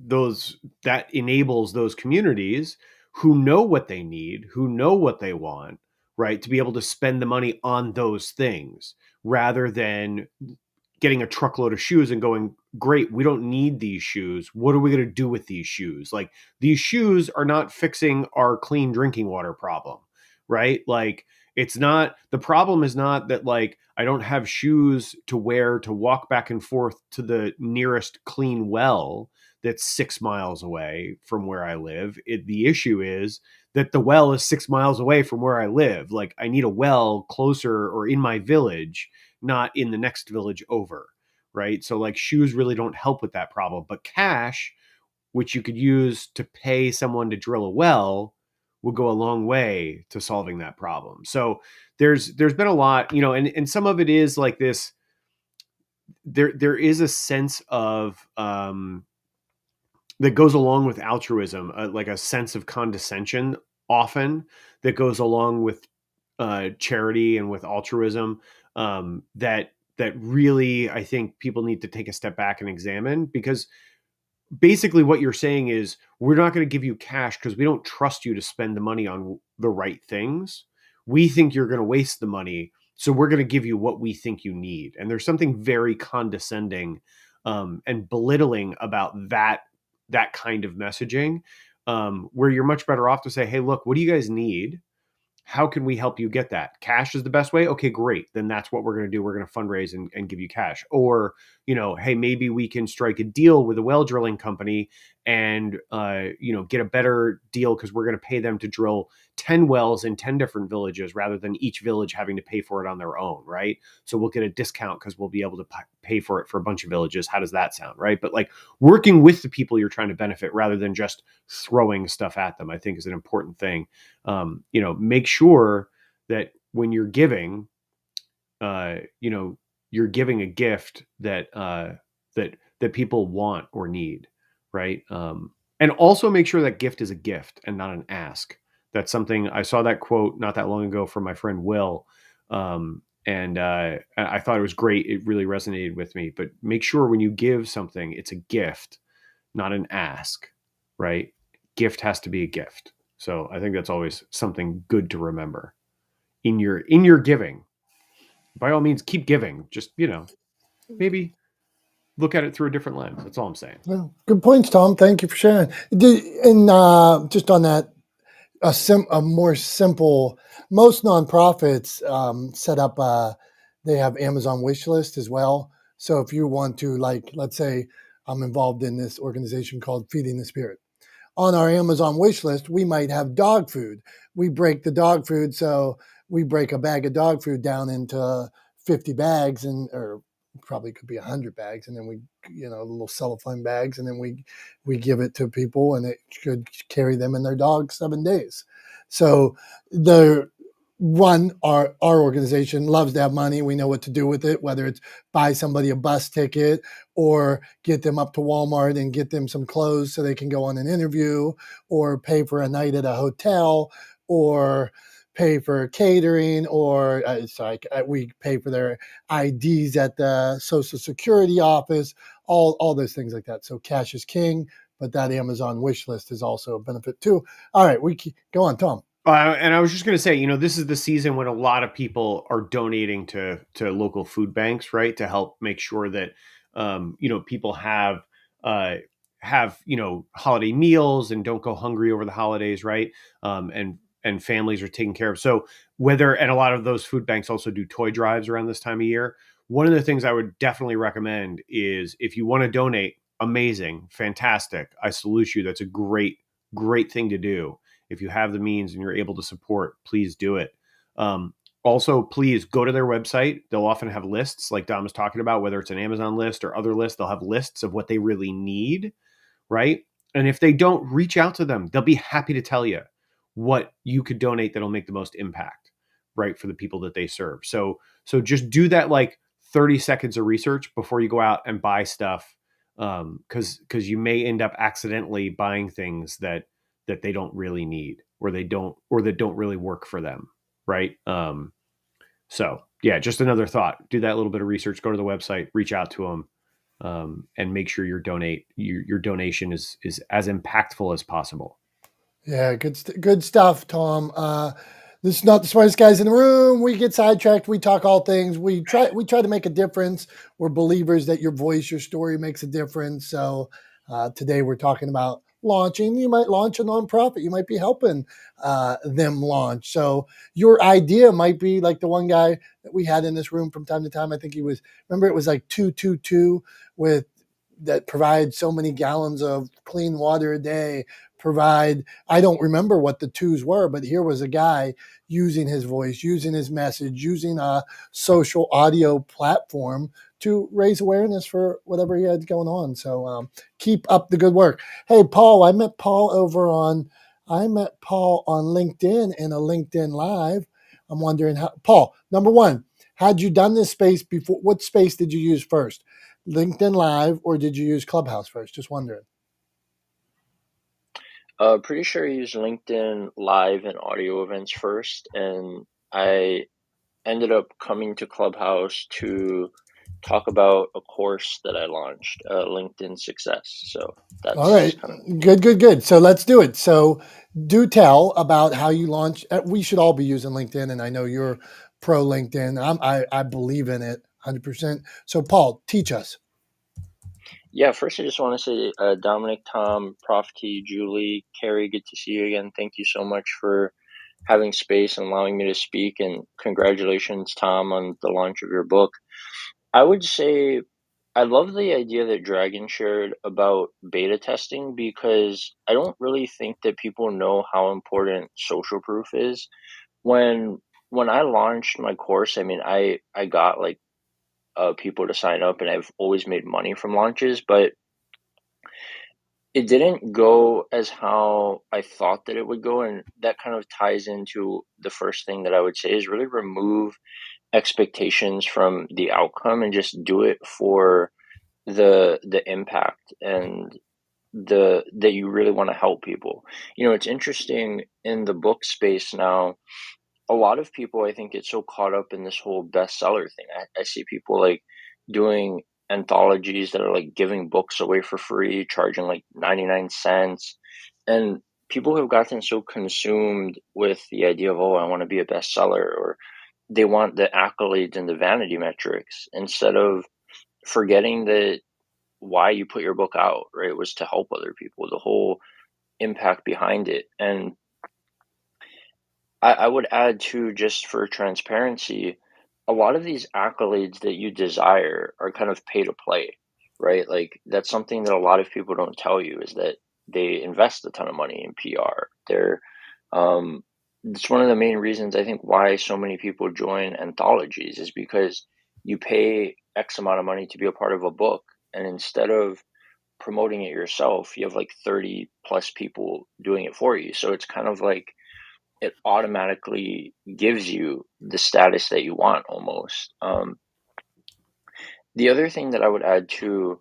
that enables those communities who know what they need, who know what they want, right, to be able to spend the money on those things rather than getting a truckload of shoes and going, great, we don't need these shoes. What are we going to do with these shoes? Like, these shoes are not fixing our clean drinking water problem, right? Like, the problem is not that like I don't have shoes to wear to walk back and forth to the nearest clean well that's 6 miles away from where I live. The issue is that the well is 6 miles away from where I live. Like, I need a well closer or in my village, not in the next village over, right? So like shoes really don't help with that problem, but cash, which you could use to pay someone to drill a well, will go a long way to solving that problem. So there's been a lot, and some of it is like this, there is a sense of that goes along with altruism, like a sense of condescension often that goes along with charity and with altruism, that really, I think people need to take a step back and examine, because basically what you're saying is, we're not going to give you cash because we don't trust you to spend the money on the right things. We think you're going to waste the money, so we're going to give you what we think you need. And there's something very condescending and belittling about that kind of messaging, where you're much better off to say, hey, look, what do you guys need? How can we help you get that? Cash is the best way. Okay, great. Then that's what we're going to do. We're going to fundraise and give you cash. Or, hey, maybe we can strike a deal with a well drilling company and, get a better deal because we're going to pay them to drill 10 wells in 10 different villages rather than each village having to pay for it on their own, right? So we'll get a discount because we'll be able to pay for it for a bunch of villages. How does that sound, right? But like working with the people you're trying to benefit rather than just throwing stuff at them, I think is an important thing. Make sure that when you're giving, you're giving a gift that people want or need, right? And also make sure that gift is a gift and not an ask. That's something I saw that quote not that long ago from my friend Will, and I thought it was great. It really resonated with me. But make sure when you give something, it's a gift, not an ask, right? Gift has to be a gift. So I think that's always something good to remember in your giving. By all means, keep giving. Just, maybe look at it through a different lens. That's all I'm saying. Well, good points, Tom. Thank you for sharing. And just on that, a more simple, most nonprofits set up, they have Amazon wish list as well. So if you want to, like, let's say I'm involved in this organization called Feeding the Spirit. On our Amazon wish list, we might have dog food. We break the dog food. So we break a bag of dog food down into 50 bags or probably could be 100 bags. And then we, little cellophane bags. And then we give it to people and it should carry them and their dog 7 days. So our organization loves to have money. We know what to do with it, whether it's buy somebody a bus ticket or get them up to Walmart and get them some clothes so they can go on an interview, or pay for a night at a hotel, or pay for catering, or we pay for their IDs at the Social Security office, all those things like that. So cash is king, but that Amazon wish list is also a benefit too. All right, go on, Tom. And I was just going to say, this is the season when a lot of people are donating to local food banks, right, to help make sure that people have holiday meals and don't go hungry over the holidays, right? And families are taken care of. So and a lot of those food banks also do toy drives around this time of year. One of the things I would definitely recommend is, if you want to donate, amazing, fantastic, I salute you. That's a great thing to do. If you have the means and you're able to support, please do it. Also, please go to their website. They'll often have lists, like Dom was talking about, whether it's an Amazon list or other lists. They'll have lists of what they really need, right? And if they don't, reach out to them. They'll be happy to tell you what you could donate that'll make the most impact, right, for the people that they serve. So just do that, like 30 seconds of research before you go out and buy stuff, because you may end up accidentally buying things that they don't really need, or that don't really work for them, right? So yeah, just another thought. Do that little bit of research. Go to the website, reach out to them, and make sure your donation is as impactful as possible. Yeah, good stuff, Tom. This is not the smartest guys in the room. We get sidetracked. We talk all things. We try to make a difference. We're believers that your voice, your story makes a difference. So today we're talking about launching. You might launch a nonprofit. You might be helping them launch. So your idea might be like the one guy that we had in this room from time to time. I think it was like 222 with that provides so many gallons of clean water a day. I don't remember what the twos were, but here was a guy using his voice, using his message, using a social audio platform to raise awareness for whatever he had going on. So keep up the good work. Hey, Paul, I met Paul on LinkedIn in a LinkedIn Live. I'm wondering Paul, number one, had you done this space before? What space did you use first? LinkedIn Live, or did you use Clubhouse first? Just wondering. Pretty sure I used LinkedIn Live and audio events first, and I ended up coming to Clubhouse to talk about a course that I launched, LinkedIn Success. So that's all right. kind of Good. So let's do it. So do tell about how you launch. We should all be using LinkedIn, and I know you're pro LinkedIn. I believe in it 100%. So Paul, teach us. Yeah, first I just want to say, Dominic, Tom, Prof T, Julie, Carrie, good to see you again. Thank you so much for having space and allowing me to speak, and congratulations, Tom, on the launch of your book. I would say I love the idea that Dragon shared about beta testing, because I don't really think that people know how important social proof is. When I launched my course, I mean, I got like people to sign up, and I've always made money from launches, but it didn't go as how I thought that it would go. And that kind of ties into the first thing that I would say is really remove expectations from the outcome and just do it for the impact and that you really want to help people. It's interesting in the book space now. A lot of people, I think, get so caught up in this whole bestseller thing. I see people like doing anthologies that are like giving books away for free, charging like 99 cents. And people have gotten so consumed with the idea of, oh, I want to be a bestseller, or they want the accolades and the vanity metrics, instead of forgetting that why you put your book out, right, was to help other people, the whole impact behind it. And I would add too, just for transparency, a lot of these accolades that you desire are kind of pay to play, right? Like that's something that a lot of people don't tell you, is that they invest a ton of money in PR. Um, it's one of the main reasons I think why so many people join anthologies, is because you pay X amount of money to be a part of a book, and instead of promoting it yourself, you have like 30 plus people doing it for you. So it's kind of like it automatically gives you the status that you want almost. The other thing that I would add too,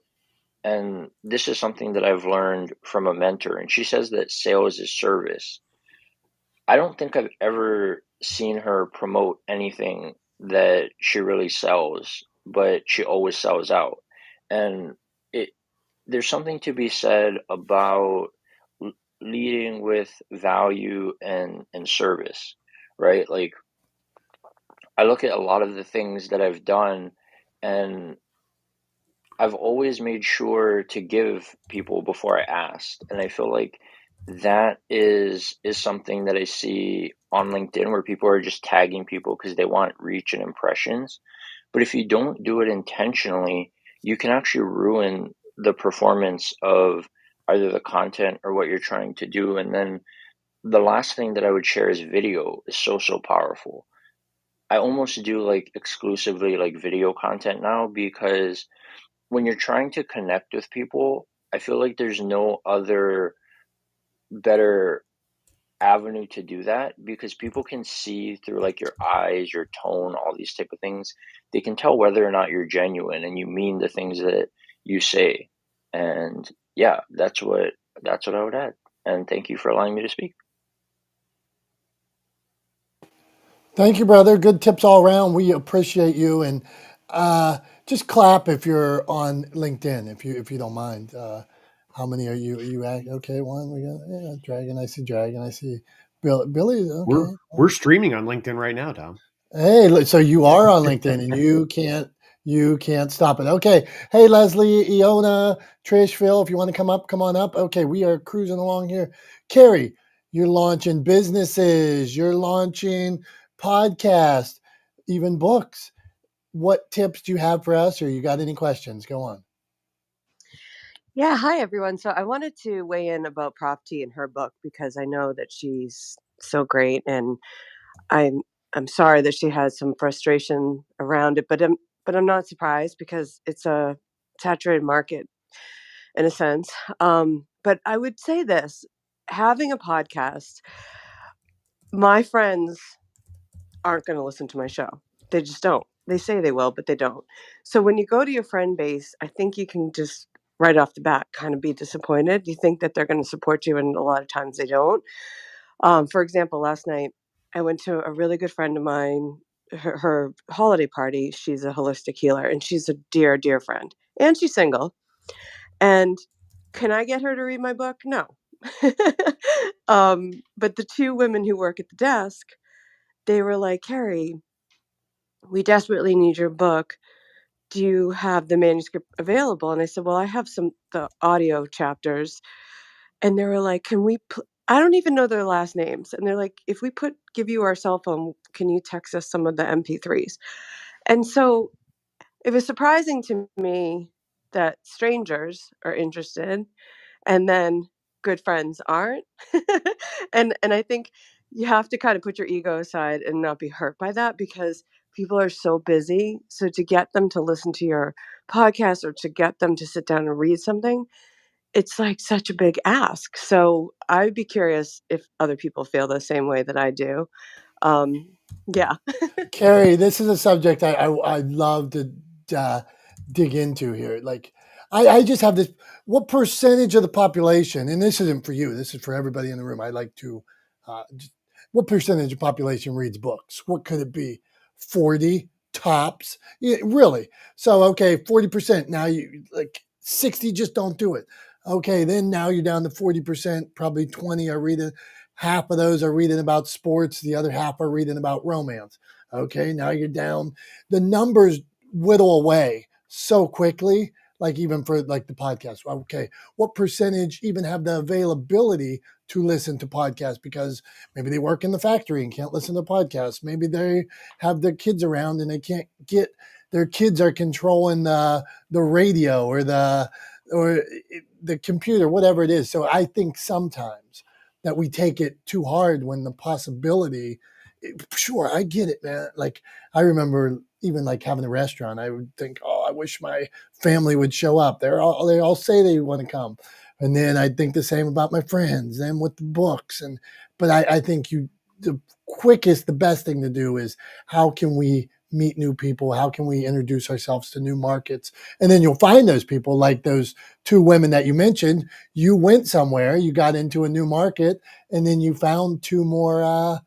and this is something that I've learned from a mentor, and she says that sales is service. I don't think I've ever seen her promote anything that she really sells, but she always sells out. And it there's something to be said about leading with value and service, right? Like, I look at a lot of the things that I've done, and I've always made sure to give people before I asked. And I feel like that is something that I see on LinkedIn, where people are just tagging people because they want reach and impressions. But if you don't do it intentionally, you can actually ruin the performance of either the content or what you're trying to do. And then the last thing that I would share is video is so powerful. I almost do like exclusively like video content now, because when you're trying to connect with people, I feel like there's no other better avenue to do that, because people can see through like your eyes, your tone, all these type of things. They can tell whether or not you're genuine and you mean the things that you say. And yeah, that's what I would add. And thank you for allowing me to speak. Thank you, brother. Good tips all around. We appreciate you, and just clap if you're on LinkedIn, if you don't mind. How many are you? Are you at? Okay, one. We got Dragon. I see Dragon. I see Billy. Okay. We're streaming on LinkedIn right now, Tom. Hey, so you are on LinkedIn, and you can't stop it. Okay. Hey, Leslie, Iona, Trish, Phil, if you want to come on up. Okay, we are cruising along here. Carrie, you're launching businesses. You're launching podcasts, even books. What tips do you have for us, or you got any questions? Go on. Yeah, hi everyone. So I wanted to weigh in about Prof T and her book, because I know that she's so great, and I'm sorry that she has some frustration around it, but I'm not surprised, because it's a saturated market in a sense. But I would say this: having a podcast, my friends aren't going to listen to my show. They just don't. They say they will, but they don't. So when you go to your friend base, I think you can just right off the bat kind of be disappointed. You think that they're going to support you, and a lot of times they don't. For example, last night I went to a really good friend of mine, her holiday party. She's a holistic healer, and she's a dear friend, and she's single. And can I get her to read my book? No. But the two women who work at the desk, they were like, Carrie, we desperately need your book. Do you have the manuscript available? And I said, well, I have the audio chapters. And they were like, can we I don't even know their last names. And they're like, if we give you our cell phone, can you text us some of the MP3s? And so it was surprising to me that strangers are interested, and then good friends aren't. And I think you have to kind of put your ego aside and not be hurt by that, because people are so busy. So to get them to listen to your podcast, or to get them to sit down and read something, it's like such a big ask. So I'd be curious if other people feel the same way that I do. Yeah. Carrie, this is a subject I'd love to dig into here. Like, I just have this. What percentage of the population, and this isn't for you, this is for everybody in the room. I like to, what percentage of population reads books? What could it be? 40 tops? Yeah, really? So, okay, 40%. Now you like 60 just don't do it. Okay, then now you're down to 40%, probably 20 are reading. Half of those are reading about sports. The other half are reading about romance. Okay, now you're down. The numbers whittle away so quickly, like even for like the podcast. Okay, what percentage even have the availability to listen to podcasts? Because maybe they work in the factory and can't listen to podcasts. Maybe they have their kids around and they can't get, their kids are controlling the radio or the computer, whatever it is. So I think sometimes that we take it too hard when the possibility, sure, I get it, man. Like, I remember even like having a restaurant, I would think, oh, I wish my family would show up. They all say they want to come. And then I'd think the same about my friends and with the books. But I think the best thing to do is, how can we meet new people? How can we introduce ourselves to new markets? And then you'll find those people, like those two women that you mentioned. You went somewhere, you got into a new market, and then you found two more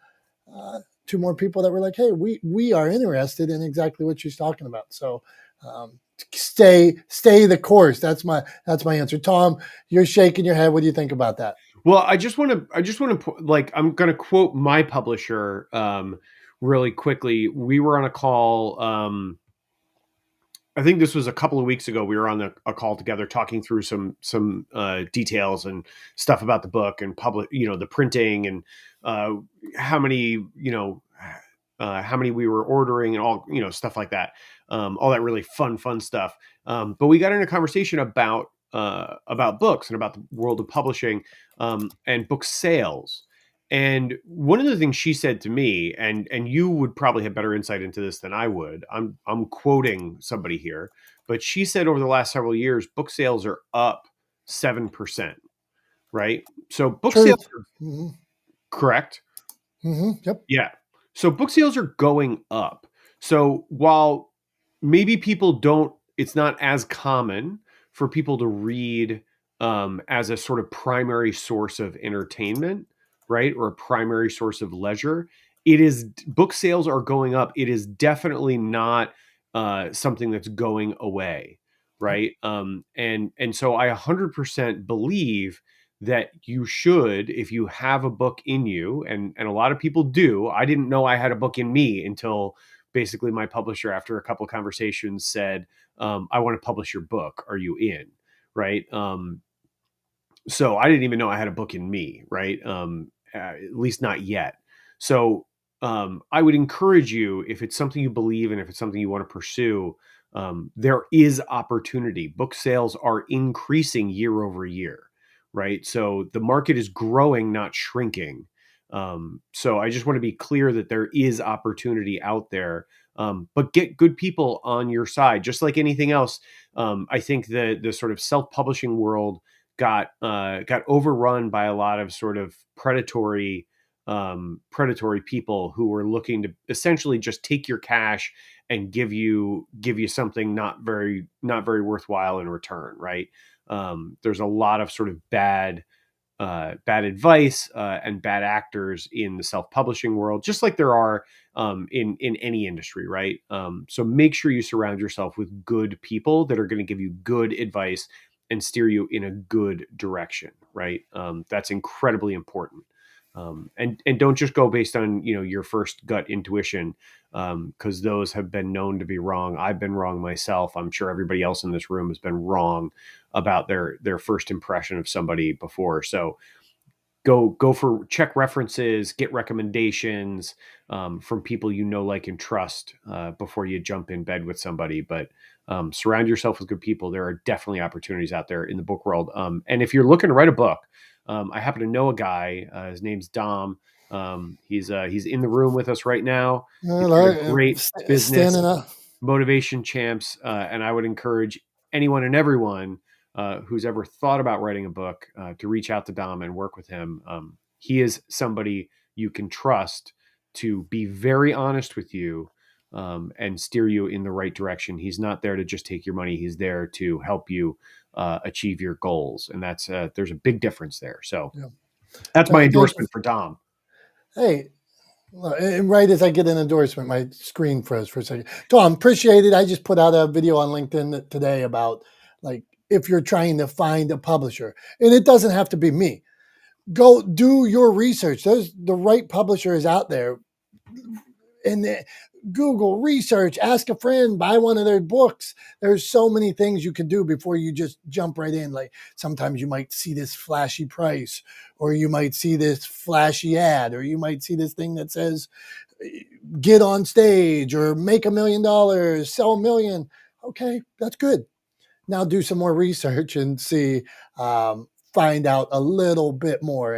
two more people that were like, hey, we are interested in exactly what she's talking about. So stay the course. That's my answer. Tom, you're shaking your head. What do you think about that? Well, I just want to like, I'm going to quote my publisher really quickly. We were on a call. I think this was a couple of weeks ago. We were on a call together talking through some details and stuff about the book and the printing and how many, how many we were ordering and all, stuff like that. All that really fun stuff. But we got into a conversation about books and about the world of publishing and book sales. And one of the things she said to me, and you would probably have better insight into this than I would. I'm quoting somebody here, but she said over the last several years, book sales are up 7%. Right? So book Truth. sales are Mm-hmm. correct. Mm-hmm. Yep. Yeah. So book sales are going up. So while maybe it's not as common for people to read as a sort of primary source of entertainment, right? Or a primary source of leisure. Book sales are going up. It is definitely not something that's going away. Right. And so I 100% believe that you should, if you have a book in you, and a lot of people do. I didn't know I had a book in me until basically my publisher, after a couple of conversations, said, I want to publish your book. Are you in? Right. So I didn't even know I had a book in me, right? At least not yet. So I would encourage you, if it's something you believe in, if it's something you want to pursue, there is opportunity. Book sales are increasing year over year, right? So the market is growing, not shrinking. So I just want to be clear that there is opportunity out there, but get good people on your side. Just like anything else, I think the sort of self-publishing world got overrun by a lot of sort of predatory people who were looking to essentially just take your cash and give you something not very worthwhile in return, right? There's a lot of sort of bad advice and bad actors in the self-publishing world, just like there are in any industry, right? So make sure you surround yourself with good people that are going to give you good advice and steer you in a good direction, right? That's incredibly important. And don't just go based on your first gut intuition, because those have been known to be wrong. I've been wrong myself. I'm sure everybody else in this room has been wrong about their first impression of somebody before. So go for check references, get recommendations from people like and trust before you jump in bed with somebody. But surround yourself with good people. There are definitely opportunities out there in the book world. And if you're looking to write a book, I happen to know a guy. His name's Dom. He's in the room with us right now. He's got a great business, standing up. Motivation Champs, and I would encourage anyone and everyone who's ever thought about writing a book to reach out to Dom and work with him. He is somebody you can trust to be very honest with you and steer you in the right direction. He's not there to just take your money. He's there to help you achieve your goals. And that's there's a big difference there. So that's my endorsement for Dom. Hey, and right as I get an endorsement, my screen froze for a second. Tom, appreciate it. I just put out a video on LinkedIn today about if you're trying to find a publisher, and it doesn't have to be me. Go do your research. The right publisher is out there. And Google, research, ask a friend, buy one of their books. There's so many things you can do before you just jump right in. Like sometimes you might see this flashy price, or you might see this flashy ad, or you might see this thing that says, get on stage or make $1 million, sell 1 million. Okay, that's good. Now do some more research and see, find out a little bit more.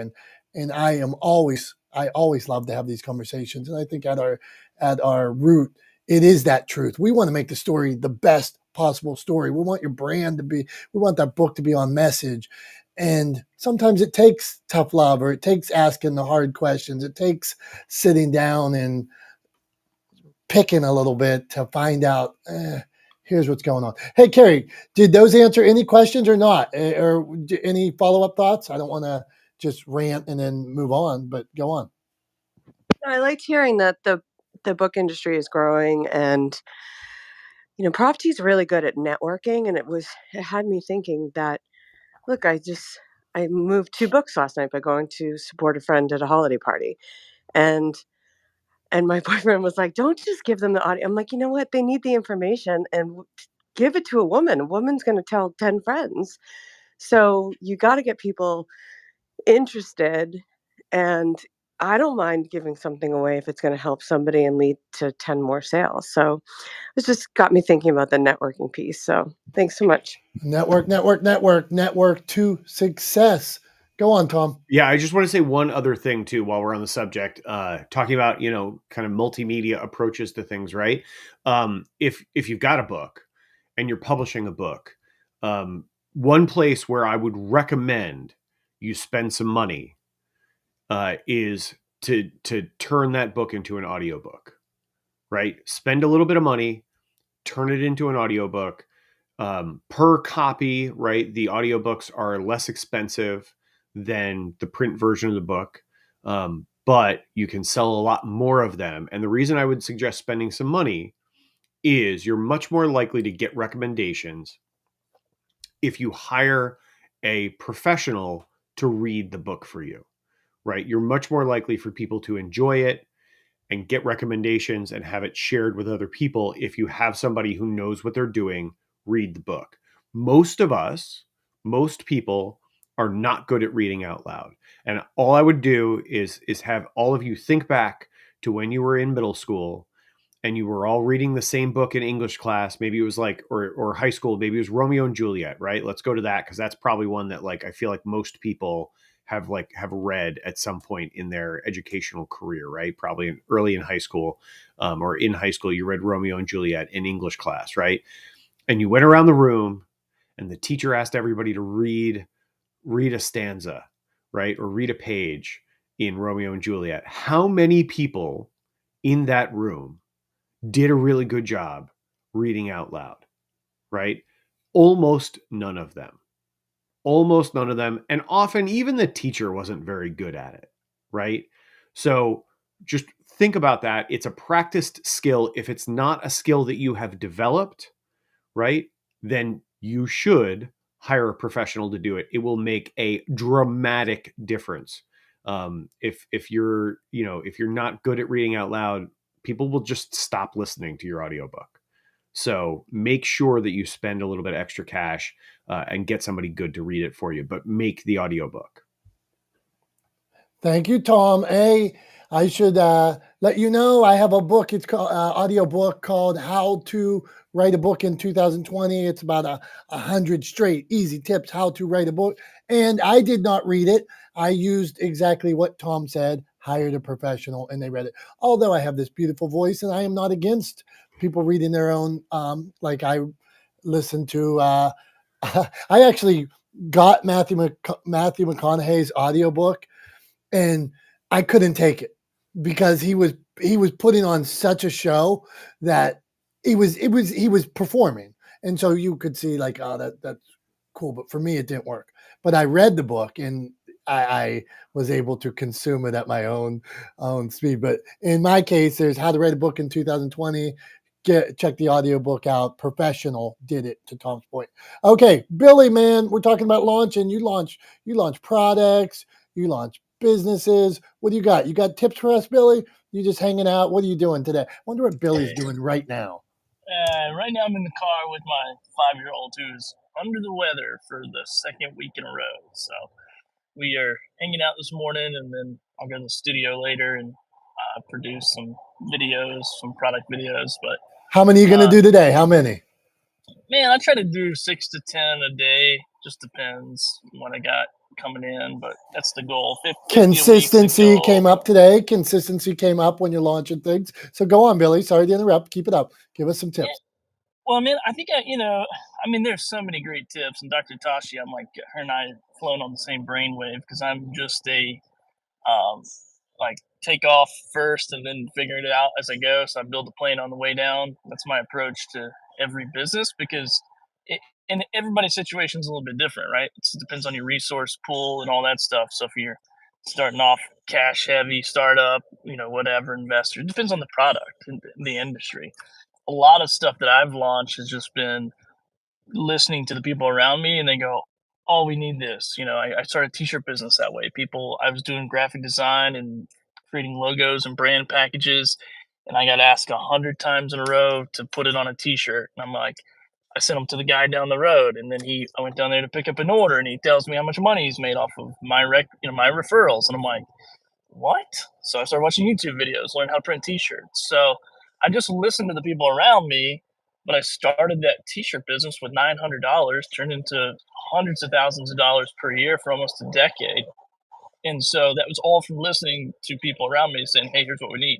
And I always love to have these conversations. And I think at our root, it is that truth. We want to make the story the best possible story. We want your brand we want that book to be on message. And sometimes it takes tough love, or it takes asking the hard questions. It takes sitting down and picking a little bit to find out, here's what's going on. Hey, Carrie, did those answer any questions or not? Or any follow-up thoughts? I don't want to just rant and then move on, but go on. I liked hearing that the book industry is growing, and Prof T is really good at networking, and it had me thinking that, look, I moved 2 books last night by going to support a friend at a holiday party, and my boyfriend was like, "Don't just give them the audio." I'm like, "You know what? They need the information, and give it to a woman. A woman's going to tell 10 friends." So you got to get people interested, and I don't mind giving something away if it's going to help somebody and lead to 10 more sales. So it just got me thinking about the networking piece. So thanks so much. Network to success. Go on, Tom. Yeah, I just want to say one other thing too while we're on the subject, talking about, kind of multimedia approaches to things, right? If you've got a book and you're publishing a book, one place where I would recommend you spend some money is to turn that book into an audiobook, right? Spend a little bit of money, turn it into an audiobook. Per copy, right? The audiobooks are less expensive than the print version of the book, but you can sell a lot more of them. And the reason I would suggest spending some money is you're much more likely to get recommendations if you hire a professional to read the book for you, right? You're much more likely for people to enjoy it and get recommendations and have it shared with other people if you have somebody who knows what they're doing read the book. Most people are not good at reading out loud. And all I would do is have all of you think back to when you were in middle school and you were all reading the same book in English class. Maybe it was like, or high school, maybe it was Romeo and Juliet, right? Let's go to that, because that's probably one that, like, I feel like most people have read at some point in their educational career, right? Probably early in high school, or in high school, you read Romeo and Juliet in English class, right? And you went around the room and the teacher asked everybody to read a stanza, right? Or read a page in Romeo and Juliet. How many people in that room did a really good job reading out loud, right? Almost none of them. And often even the teacher wasn't very good at it, right? So just think about that. It's a practiced skill. If it's not a skill that you have developed, right, then you should hire a professional to do it. It will make a dramatic difference. If you're not good at reading out loud, people will just stop listening to your audiobook. So make sure that you spend a little bit of extra cash and get somebody good to read it for you, but make the audiobook. Thank you, Tom. I should let you know I have a book. It's called audio book called How to Write a Book in 2020. It's about 100 straight easy tips how to write a book. And I did not read it. I used exactly what Tom said, hired a professional, and they read it. Although I have this beautiful voice, and I am not against people reading their own. Like I listened to. I actually got Matthew McConaughey's audiobook, and I couldn't take it because he was putting on such a show that he was performing, and so you could see like, oh, that's cool, but for me it didn't work. But I read the book and I was able to consume it at my own speed. But in my case, there's How to Write a Book in 2020. Check the audiobook out. Professional did it, to Tom's point. Okay, Billy, man, we're talking about launching. You launch products, you launch businesses. What do you got? You got tips for us, Billy? You just hanging out? What are you doing today? I wonder what Billy's doing right now. Right now I'm in the car with my 5-year-old who's under the weather for the second week in a row. So we are hanging out this morning, and then I'll go to the studio later and produce some videos, some product videos. But how many are you going to do today? How many? Man, I try to do 6 to 10 a day. Just depends what I got coming in, but that's the goal. Consistency came up today. Consistency came up when you're launching things. So go on, Billy. Sorry to interrupt. Keep it up. Give us some tips. Yeah. Well, man, I think there's so many great tips, and Dr. Tashi, I'm like, her and I flown on the same brainwave, because I'm just a take off first and then figuring it out as I go. So I build the plane on the way down. That's my approach to every business, because and everybody's situation is a little bit different, right? It depends on your resource pool and all that stuff. So if you're starting off cash heavy startup, whatever investor. It depends on the product and the industry. A lot of stuff that I've launched has just been listening to the people around me, and they go, "Oh, we need this." I started a t-shirt business that way. I was doing graphic design and creating logos and brand packages, and I got asked 100 times in a row to put it on a t-shirt. And I'm like, I sent them to the guy down the road, and then I went down there to pick up an order, and he tells me how much money he's made off of my my referrals, and I'm like, what? So I started watching YouTube videos, learn how to print t-shirts. So I just listened to the people around me, but I started that t-shirt business with $900, turned into hundreds of thousands of dollars per year for almost a decade. And so that was all from listening to people around me saying, hey, here's what we need.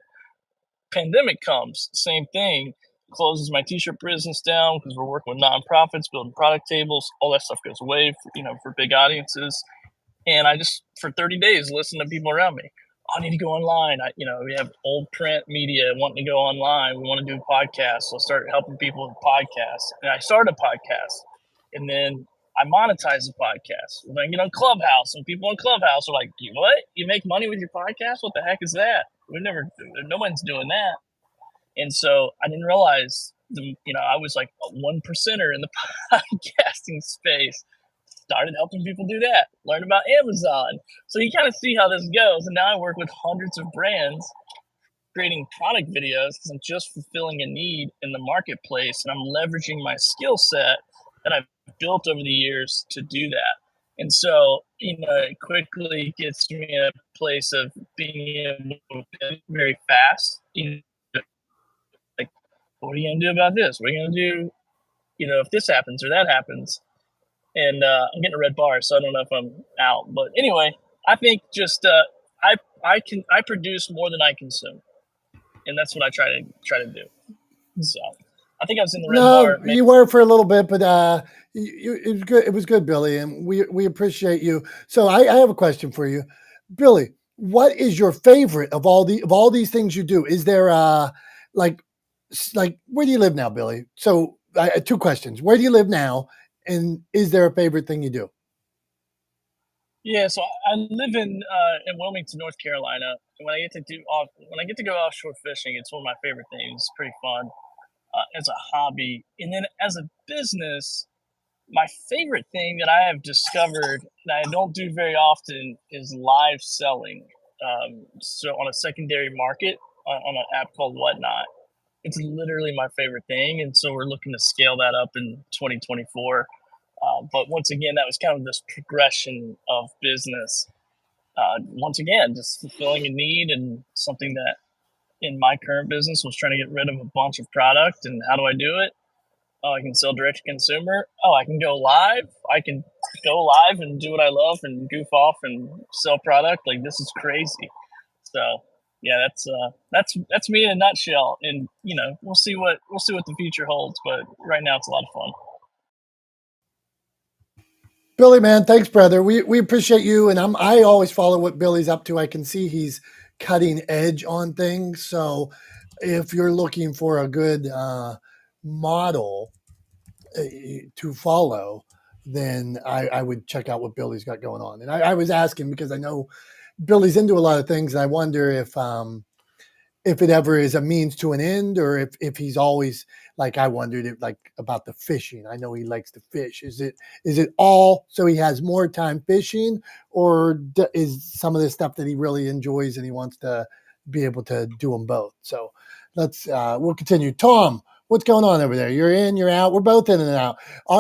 Pandemic comes, same thing, closes my t-shirt business down because we're working with nonprofits, building product tables, all that stuff goes away for big audiences. And I just, for 30 days, listened to people around me. I need to go online. We have old print media wanting to go online. We want to do podcasts. So I started helping people with podcasts. And I started a podcast. And then I monetized the podcast. Then I get on Clubhouse, and people on Clubhouse are like, what? You make money with your podcast? What the heck is that? No one's doing that. And so I didn't realize, I was like a 1%er in the podcasting space. Started helping people do that, learn about Amazon. So you kind of see how this goes. And now I work with hundreds of brands creating product videos because I'm just fulfilling a need in the marketplace, and I'm leveraging my skill set that I've built over the years to do that. And so, it quickly gets me in a place of being able to pivot very fast. Like, what are you going to do about this? What are you going to do, if this happens or that happens? And I'm getting a red bar, so I don't know if I'm out. But anyway, I think just I produce more than I consume, and that's what I try to do. So I think I was in the red bar. No, you were for a little bit, but it was good. It was good, Billy, and we appreciate you. So I have a question for you, Billy. What is your favorite of all these things you do? Is there like where do you live now, Billy? So two questions: where do you live now, and is there a favorite thing you do? Yeah, so I live in Wilmington, North Carolina. And when I get to go offshore fishing, it's one of my favorite things. It's pretty fun as a hobby, and then as a business, my favorite thing that I have discovered that I don't do very often is live selling. So on a secondary market on an app called Whatnot. It's literally my favorite thing, and so we're looking to scale that up in 2024. But once again, that was kind of this progression of business. Once again, just fulfilling a need and something that in my current business was trying to get rid of a bunch of product. And how do I do it? Oh, I can sell direct to consumer. Oh, I can go live. I can go live and do what I love and goof off and sell product. Like, this is crazy. So yeah, that's me in a nutshell. And we'll see what the future holds. But right now, it's a lot of fun. Billy, man, thanks, brother. We appreciate you, and I always follow what Billy's up to. I can see he's cutting edge on things. So if you're looking for a good model to follow, then I would check out what Billy's got going on. And I was asking because I know Billy's into a lot of things, and I wonder if it ever is a means to an end, or if he's always, like, I wondered about the fishing. I know he likes to fish. Is it all so he has more time fishing, or is some of the stuff that he really enjoys and he wants to be able to do them both? So we'll continue. Tom, what's going on over there? You're in, you're out. We're both in and out.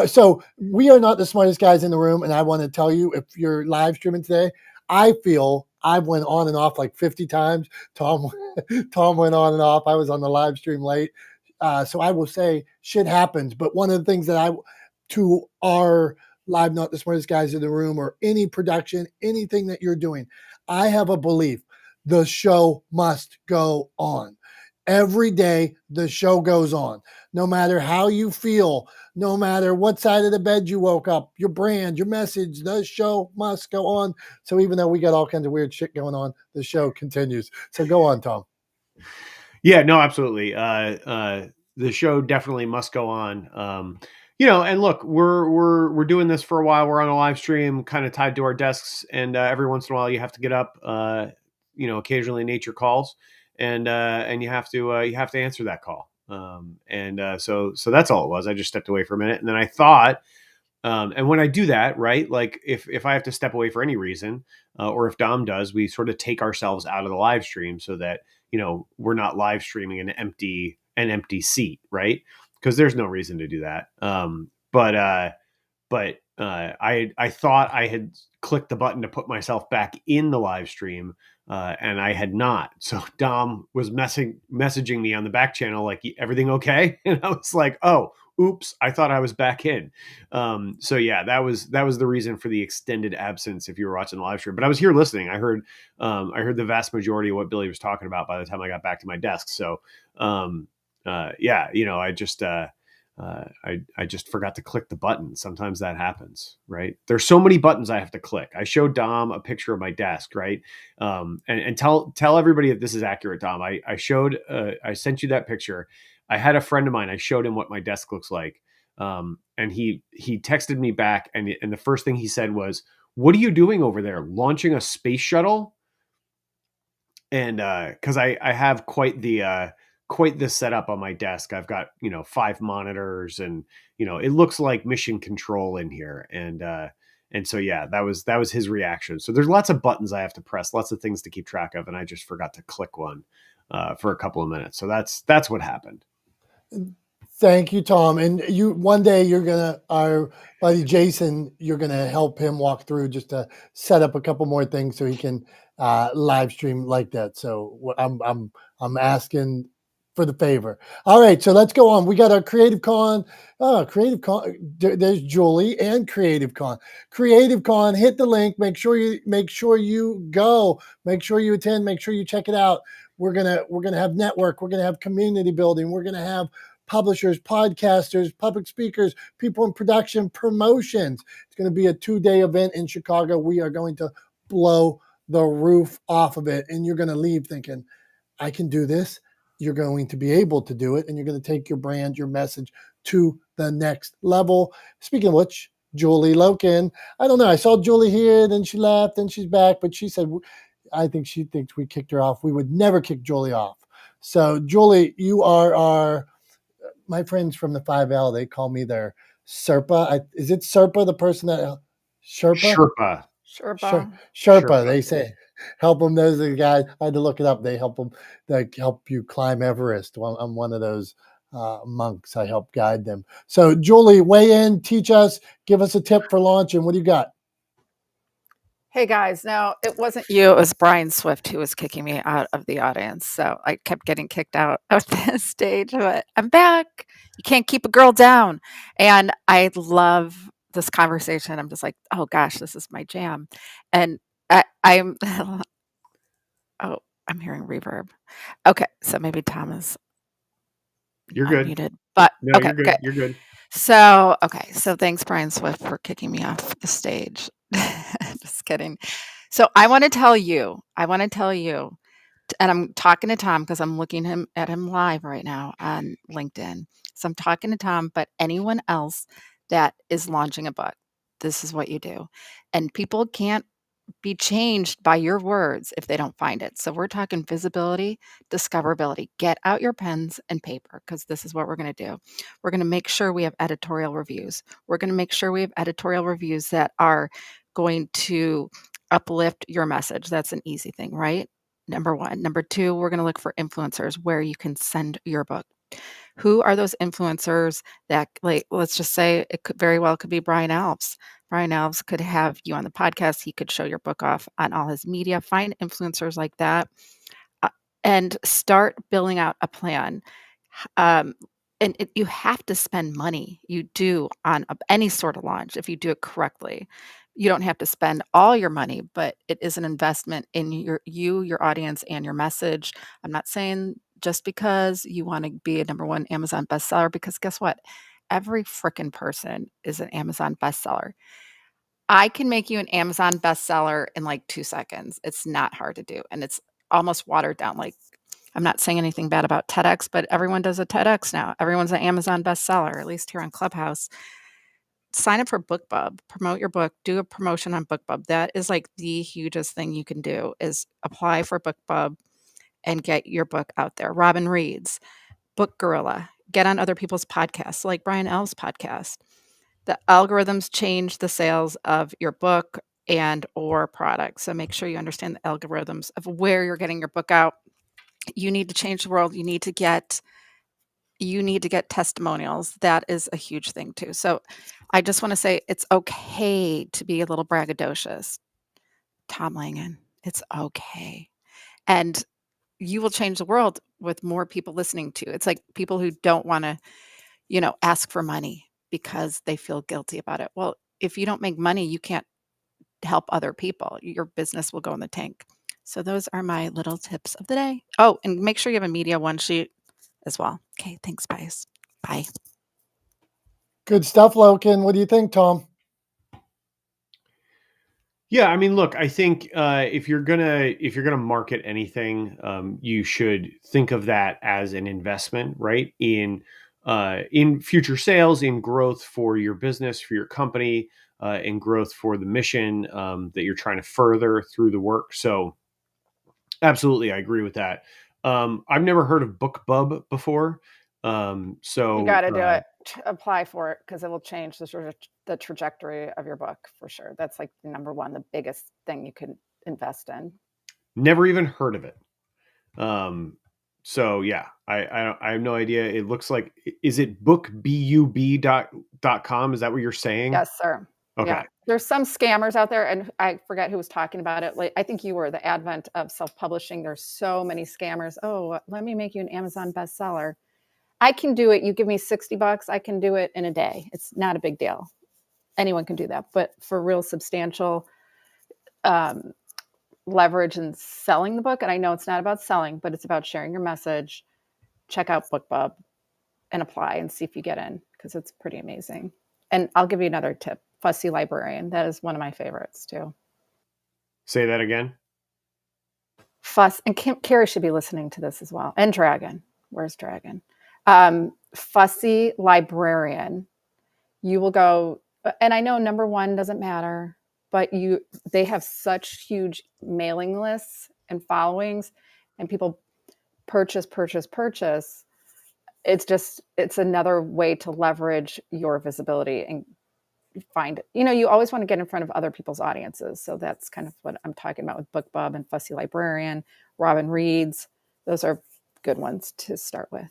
So we are not the smartest guys in the room, and I want to tell you, if you're live streaming today, I feel I went on and off like 50 times. Tom went on and off. I was on the live stream late. So I will say shit happens. But one of the things that to our live, not the smartest guys in the room, or any production, anything that you're doing, I have a belief: the show must go on. Every day, the show goes on. No matter how you feel, no matter what side of the bed you woke up, your brand, your message, the show must go on. So even though we got all kinds of weird shit going on, the show continues. So go on, Tom. Yeah, no, absolutely. The show definitely must go on. And look, we're doing this for a while. We're on a live stream, kind of tied to our desks, and every once in a while, you have to get up, occasionally nature calls, and you have to answer that call. So that's all it was. I just stepped away for a minute, and then I thought, and when I do that, right, like if I have to step away for any reason, or if Dom does, we sort of take ourselves out of the live stream so that we're not live streaming an empty seat, right? Because there's no reason to do that. But I thought I had clicked the button to put myself back in the live stream, and I had not. So Dom was messaging me on the back channel like, everything okay? And I was like, oh, oops, I thought I was back in. So yeah, that was the reason for the extended absence if you were watching the live stream. But I was here listening. I heard the vast majority of what Billy was talking about by the time I got back to my desk. So yeah, I just forgot to click the button. Sometimes that happens, right? There's so many buttons I have to click. I showed Dom a picture of my desk, right? And tell everybody if this is accurate, Dom. I sent you that picture. I had a friend of mine. I showed him what my desk looks like, and he texted me back, and the first thing he said was, "What are you doing over there? Launching a space shuttle?" And because I have quite the setup on my desk. I've got 5 monitors, and it looks like mission control in here. And so yeah, that was his reaction. So there's lots of buttons I have to press, lots of things to keep track of, and I just forgot to click one for a couple of minutes. So that's what happened. Thank you, Tom. And one day our buddy Jason, you're gonna help him walk through just to set up a couple more things so he can live stream like that. So I'm asking for the favor. All right, so let's go on. We got our Creative Con. Creative Con. There's Julie and Creative Con. Creative Con. Hit the link. Make sure you go. Make sure you attend. Make sure you check it out. We're gonna have network. We're gonna have community building. We're gonna have publishers, podcasters, public speakers, people in production, promotions. It's going to be a 2-day event in Chicago. We are going to blow the roof off of it, and you're going to leave thinking, I can do this. You're going to be able to do it, and you're going to take your brand, your message to the next level. Speaking of which, Julie Loken, I don't know. I saw Julie here, then she left, then she's back, but she said, I think she thinks we kicked her off. We would never kick Julie off. So, Julie, you are my friends from the 5L, they call me their Sherpa. Is it Sherpa, the person that Sherpa? Sherpa. They say help them. Those are the guys. I had to look it up. They help them. They help you climb Everest. Well, I'm one of those monks. I help guide them. So, Julie, weigh in, teach us, give us a tip for launching. What do you got? Hey guys, no, it wasn't you. It was Brian Swift who was kicking me out of the audience. So I kept getting kicked out of the stage, but I'm back. You can't keep a girl down. And I love this conversation. I'm just like, oh gosh, this is my jam. And I'm, oh, I'm hearing reverb. Okay, so maybe Tom is You're good. unmuted, but no, okay, you're good. good. You're good. So thanks, Brian Swift, for kicking me off the stage. Just kidding. So I want to tell you, and I'm talking to Tom because I'm looking at him live right now on LinkedIn. So I'm talking to Tom, but anyone else that is launching a book, this is what you do. And people can't be changed by your words if they don't find it. So we're talking visibility, discoverability. Get out your pens and paper because this is what we're going to do. We're going to make sure we have editorial reviews. We're going to make sure we have editorial reviews that are going to uplift your message. That's an easy thing, right? Number one. Number two, we're going to look for influencers where you can send your book. Who are those influencers that, like, let's just say it could very well could be Brian Alves. Brian Alves could have you on the podcast. He could show your book off on all his media. Find influencers like that and start building out a plan. You have to spend money. You do on any sort of launch if you do it correctly. You don't have to spend all your money, but it is an investment in your audience, and your message. I'm not saying just because you want to be a number one Amazon bestseller, because guess what? Every freaking person is an Amazon bestseller. I can make you an Amazon bestseller in like 2 seconds. It's not hard to do, and it's almost watered down. Like, I'm not saying anything bad about TEDx, but everyone does a TEDx now. Everyone's an Amazon bestseller, at least here on Clubhouse. sign up for BookBub, promote your book, do a promotion on BookBub. That is like the hugest thing you can do is apply for BookBub and get your book out there. Robin reads, Book Gorilla, get on other people's podcasts, like Brian L's podcast. The algorithms change the sales of your book and or product. So make sure you understand the algorithms of where you're getting your book out. You need to change the world. You need to get testimonials. That is a huge thing too. So I just want to say it's okay to be a little braggadocious. Tom Langan, it's okay. And you will change the world with more people listening to. It's like people who don't want to, ask for money because they feel guilty about it. Well, if you don't make money, you can't help other people. Your business will go in the tank. So those are my little tips of the day. Oh, and make sure you have a media one sheet as well. Okay, thanks, guys. Bye. Good stuff, Loken. What do you think, Tom? Yeah, I mean, look, I think if you're gonna market anything, you should think of that as an investment, right? In future sales, in growth for your business, for your company, in growth for the mission that you're trying to further through the work. So, absolutely, I agree with that. I've never heard of BookBub before, so You got to do it. Apply for it because it will change the trajectory of your book for sure. That's like number one, the biggest thing you can invest in. Never even heard of it. So yeah, I have no idea. It looks like, is it bookbub.com? Is that what you're saying? Yes, sir. Okay. Yeah. There's some scammers out there, and I forget who was talking about it. Like, I think you were. The advent of self-publishing. There's so many scammers. Oh, let me make you an Amazon bestseller. I can do it. You give me $60. I can do it in a day. It's not a big deal. Anyone can do that. But for real substantial leverage in selling the book, and I know it's not about selling, but it's about sharing your message, check out BookBub and apply and see if you get in, because it's pretty amazing. And I'll give you another tip. Fussy Librarian. That is one of my favorites too. Say that again. And Carrie should be listening to this as well. And Dragon. Where's Dragon? Fussy Librarian. You will go, and I know number one doesn't matter, but they have such huge mailing lists and followings, and people purchase. It's another way to leverage your visibility and find, you always want to get in front of other people's audiences. So that's kind of what I'm talking about with BookBub and Fussy Librarian. Robin Reads. Those are good ones to start with.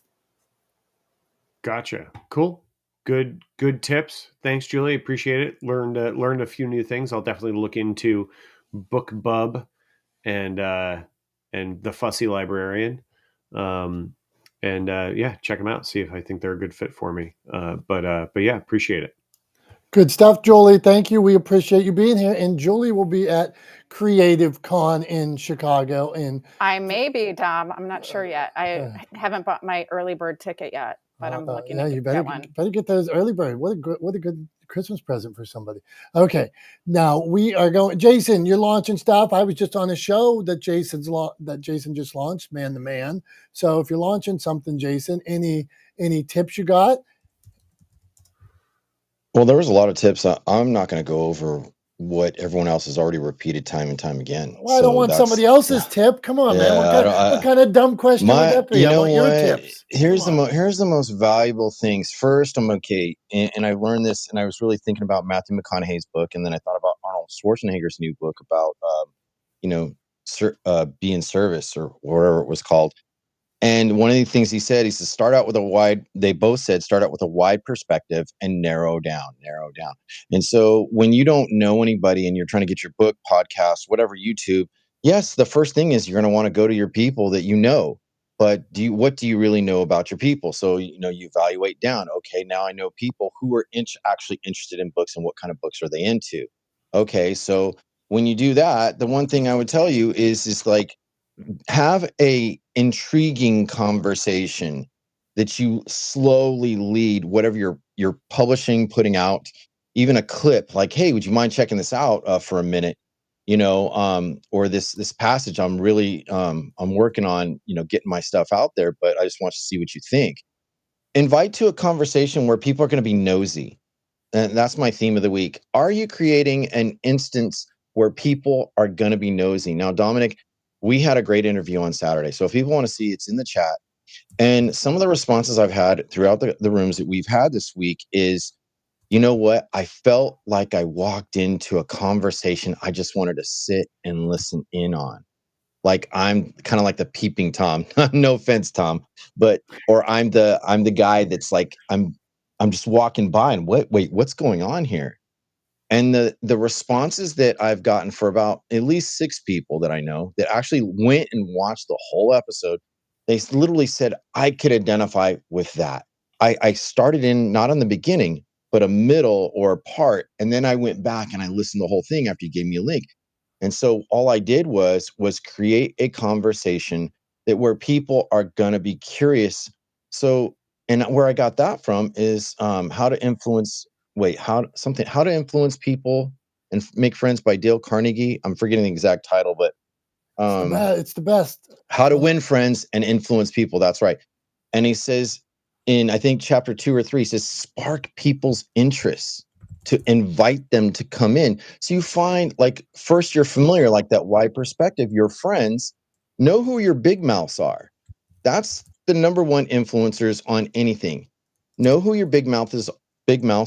Gotcha. Cool. Good tips. Thanks, Julie. Appreciate it. Learned a few new things. I'll definitely look into BookBub and the Fussy Librarian. Yeah, check them out. See if I think they're a good fit for me. But yeah, appreciate it. Good stuff, Julie. Thank you. We appreciate you being here. And Julie will be at Creative Con in Chicago. I may be, Dom. I'm not sure yet. I haven't bought my early bird ticket yet, but I'm looking to get one. Better get those early bird. What a good Christmas present for somebody. Okay, now we are going. Jason, you're launching stuff. I was just on a show that Jason just launched, Man to Man. So if you're launching something, Jason, any tips you got? Well, there was a lot of tips. I'm not going to go over what everyone else has already repeated time and time again. Well, I don't want somebody else's tip. Come on, man. What kind of dumb question would that be? I want your tips. Here's the most valuable things. First, and I learned this, and I was really thinking about Matthew McConaughey's book, and then I thought about Arnold Schwarzenegger's new book about, be in service, or whatever it was called. And one of the things he said, start out with they both said, start out with a wide perspective and narrow down. And so when you don't know anybody and you're trying to get your book, podcast, whatever, YouTube, yes, the first thing is you're going to want to go to your people that you know. But what do you really know about your people? So, you evaluate down. Okay, now I know people who are actually interested in books, and what kind of books are they into? Okay, so when you do that, the one thing I would tell you is like, have a intriguing conversation that you slowly lead, whatever you're publishing, putting out, even a clip like, hey, would you mind checking this out for a minute? Or this passage I'm really I'm working on, getting my stuff out there, but I just want to see what you think. Invite to a conversation where people are going to be nosy. and that's my theme of the week. Are you creating an instance where people are going to be nosy? Now, Dominic, we had a great interview on Saturday. So if people want to see, it's in the chat. And some of the responses I've had throughout the rooms that we've had this week is, you know what? I felt like I walked into a conversation I just wanted to sit and listen in on. Like I'm kind of like the peeping Tom. No offense, Tom, but or I'm the guy that's like I'm just walking by and wait, what's going on here? And the responses that I've gotten for about at least 6 people that I know that actually went and watched the whole episode, they literally said, I could identify with that. I started in not on the beginning, but a middle or a part. And then I went back and I listened to the whole thing after you gave me a link. And so all I did was create a conversation that where people are going to be curious. So, and where I got that from is how to influence how to influence people and make friends by Dale Carnegie. I'm forgetting the exact title, but It's the best. How to win friends and influence people. That's right. And he says in, I think, chapter 2 or 3, he says, spark people's interests, to invite them to come in. So you find, like, first you're familiar, like that wide perspective, your friends know who your big mouths are. That's the number one influencers on anything. Know who your big mouths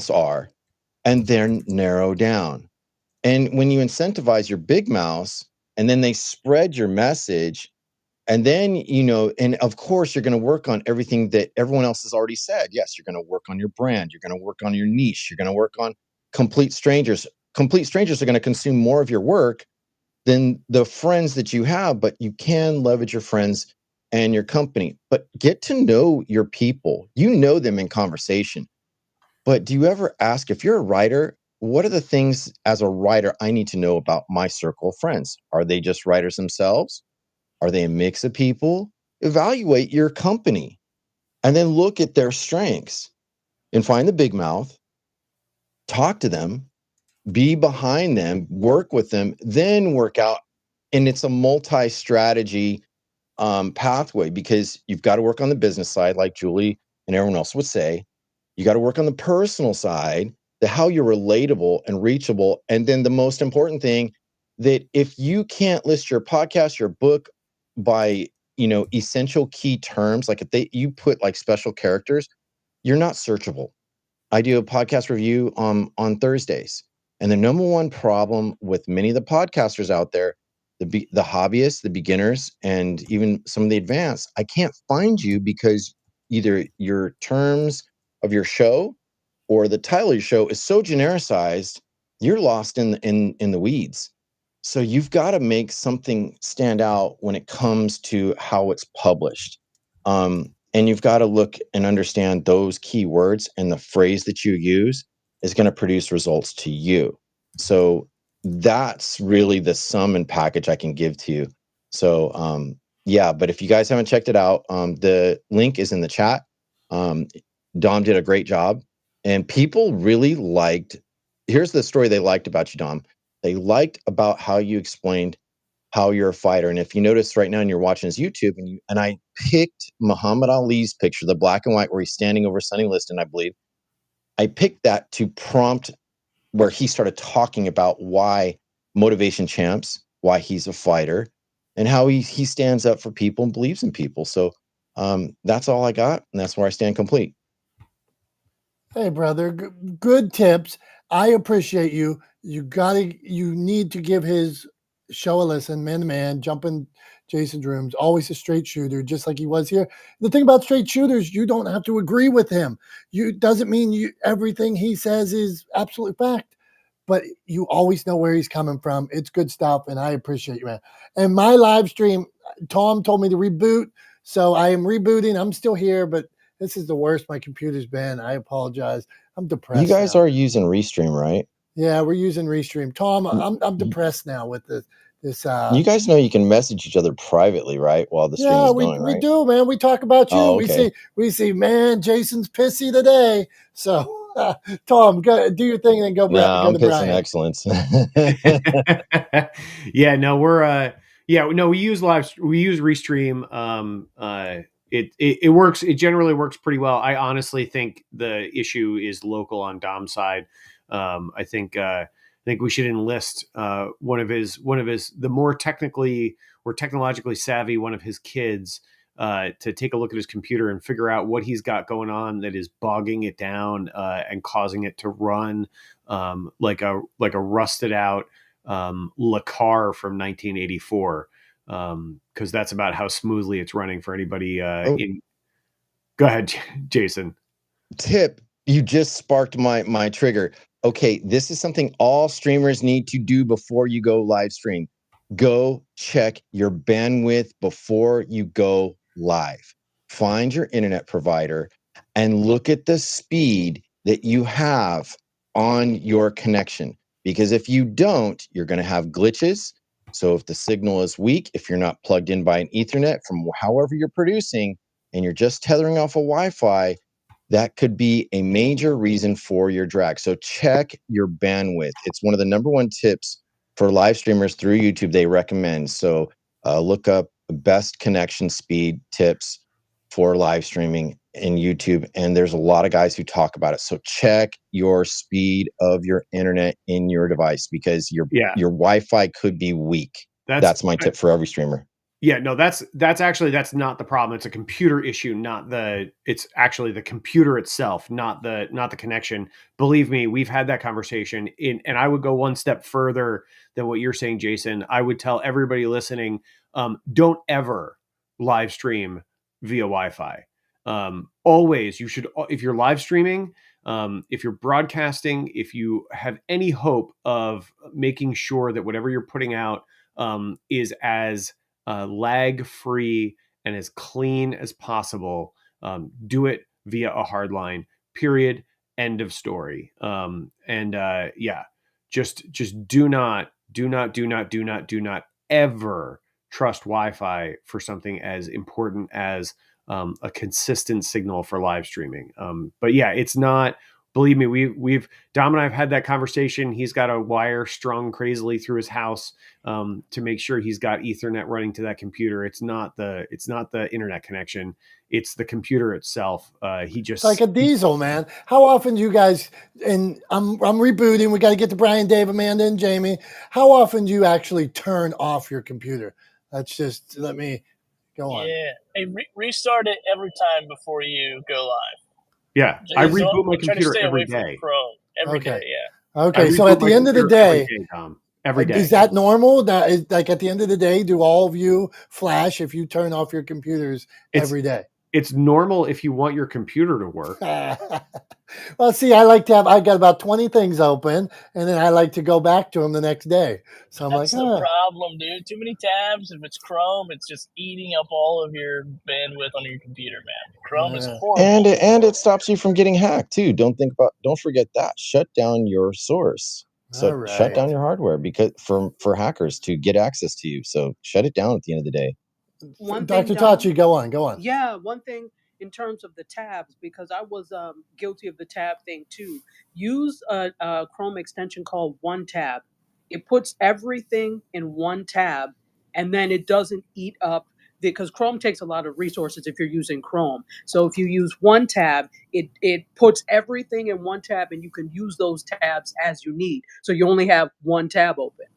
are, and then narrow down. And when you incentivize your big mouths and then they spread your message, and then, and of course, you're going to work on everything that everyone else has already said. Yes, you're going to work on your brand. You're going to work on your niche. You're going to work on complete strangers. Complete strangers are going to consume more of your work than the friends that you have, but you can leverage your friends and your company. But get to know your people. You know them in conversation. But do you ever ask, if you're a writer, what are the things as a writer I need to know about my circle of friends? Are they just writers themselves? Are they a mix of people? Evaluate your company and then look at their strengths and find the big mouth, talk to them, be behind them, work with them, then work out. And it's a multi-strategy pathway, because you've got to work on the business side, like Julie and everyone else would say. You got to work on the personal side, the how you're relatable and reachable. And then the most important thing, that if you can't list your podcast, your book by, essential key terms, like if you put like special characters, you're not searchable. I do a podcast review on Thursdays. And the number one problem with many of the podcasters out there, the hobbyists, the beginners, and even some of the advanced, I can't find you because either your terms of your show or the title of your show is so genericized, you're lost in the weeds. So you've got to make something stand out when it comes to how it's published. And you've got to look and understand those keywords, and the phrase that you use is going to produce results to you. So that's really the sum and package I can give to you. So yeah, but if you guys haven't checked it out, the link is in the chat. Dom did a great job, and people really liked. Here's the story they liked about you, Dom. They liked about how you explained how you're a fighter. And if you notice right now, and you're watching his YouTube, and I picked Muhammad Ali's picture, the black and white where he's standing over Sonny Liston, I believe. I picked that to prompt where he started talking about why Motivation Champs, why he's a fighter, and how he stands up for people and believes in people. So that's all I got, and that's where I stand complete. Hey, brother, good tips. I appreciate you. You need to give his show a listen, man to man, jump in Jason's rooms, always a straight shooter, just like he was here. The thing about straight shooters, you don't have to agree with him. Doesn't mean everything he says is absolute fact, but you always know where he's coming from. It's good stuff, and I appreciate you, man. And my live stream, Tom told me to reboot, so I am rebooting. I'm still here, but this is the worst my computer's been. I apologize. I'm depressed. You guys now. are using Restream, right? Yeah, we're using Restream. Tom, I'm depressed now with this. You guys know you can message each other privately, right? While the stream is going, right? We do, man. We talk about you. Oh, okay. We see, man, Jason's pissy today. So, Tom, do your thing and then go. No, I'm to pissing Brian. excellence. Yeah, no, we use Restream. it works. It generally works pretty well. I honestly think the issue is local on Dom's side. I think we should enlist one of his the more technologically savvy one of his kids to take a look at his computer and figure out what he's got going on that is bogging it down and causing it to run like a rusted out Le Car from 1984. Because that's about how smoothly it's running for anybody in. Go ahead, Jason. Tip, you just sparked my trigger. Okay, this is something all streamers need to do before you go live stream. Go check your bandwidth before you go live. Find your internet provider and look at the speed that you have on your connection. Because if you don't, you're going to have glitches. So if the signal is weak, if you're not plugged in by an Ethernet from however you're producing, and you're just tethering off a Wi-Fi, that could be a major reason for your drag. So check your bandwidth. It's one of the number one tips for live streamers through YouTube they recommend. So look up the best connection speed tips for live streaming in YouTube. And there's a lot of guys who talk about it. So check your speed of your internet in your device because your Wi-Fi could be weak. That's my tip for every streamer. Yeah, no, that's not the problem. It's a computer issue, it's actually the computer itself, not the connection. Believe me, we've had that conversation and I would go one step further than what you're saying, Jason. I would tell everybody listening, don't ever live stream via Wi-Fi. Always, you should, if you're live streaming, if you're broadcasting, if you have any hope of making sure that whatever you're putting out is as lag-free and as clean as possible, do it via a hard line, period, end of story. Just do not ever trust Wi-Fi for something as important as a consistent signal for live streaming. But yeah, it's not. Believe me, we've Dom and I have had that conversation. He's got a wire strung crazily through his house to make sure he's got Ethernet running to that computer. It's not the internet connection. It's the computer itself. It's like a diesel, man. How often do you guys? And I'm rebooting. We got to get to Brian, Dave, Amanda, and Jamie. How often do you actually turn off your computer? Let me go on. Yeah, hey, restart it every time before you go live. Yeah, I reboot my computer every day. Chrome every day. Yeah. Okay, so at the end of the day, every day. Is that normal? That is like at the end of the day, do all of you flash if you turn off your computers every day? It's normal if you want your computer to work. Well, see, I got about 20 things open, and then I like to go back to them the next day. So That's the problem, dude. Too many tabs. If it's Chrome, it's just eating up all of your bandwidth on your computer, man. Chrome is horrible. And it stops you from getting hacked too. Don't forget that. Shut down your source. So shut down your hardware because for hackers to get access to you. So shut it down at the end of the day. Dr. Tachi, go on. Yeah, one thing in terms of the tabs, because I was guilty of the tab thing too. Use a Chrome extension called One Tab. It puts everything in one tab, and then it doesn't eat up, because Chrome takes a lot of resources if you're using Chrome. So if you use One Tab, it puts everything in one tab, and you can use those tabs as you need. So you only have one tab open.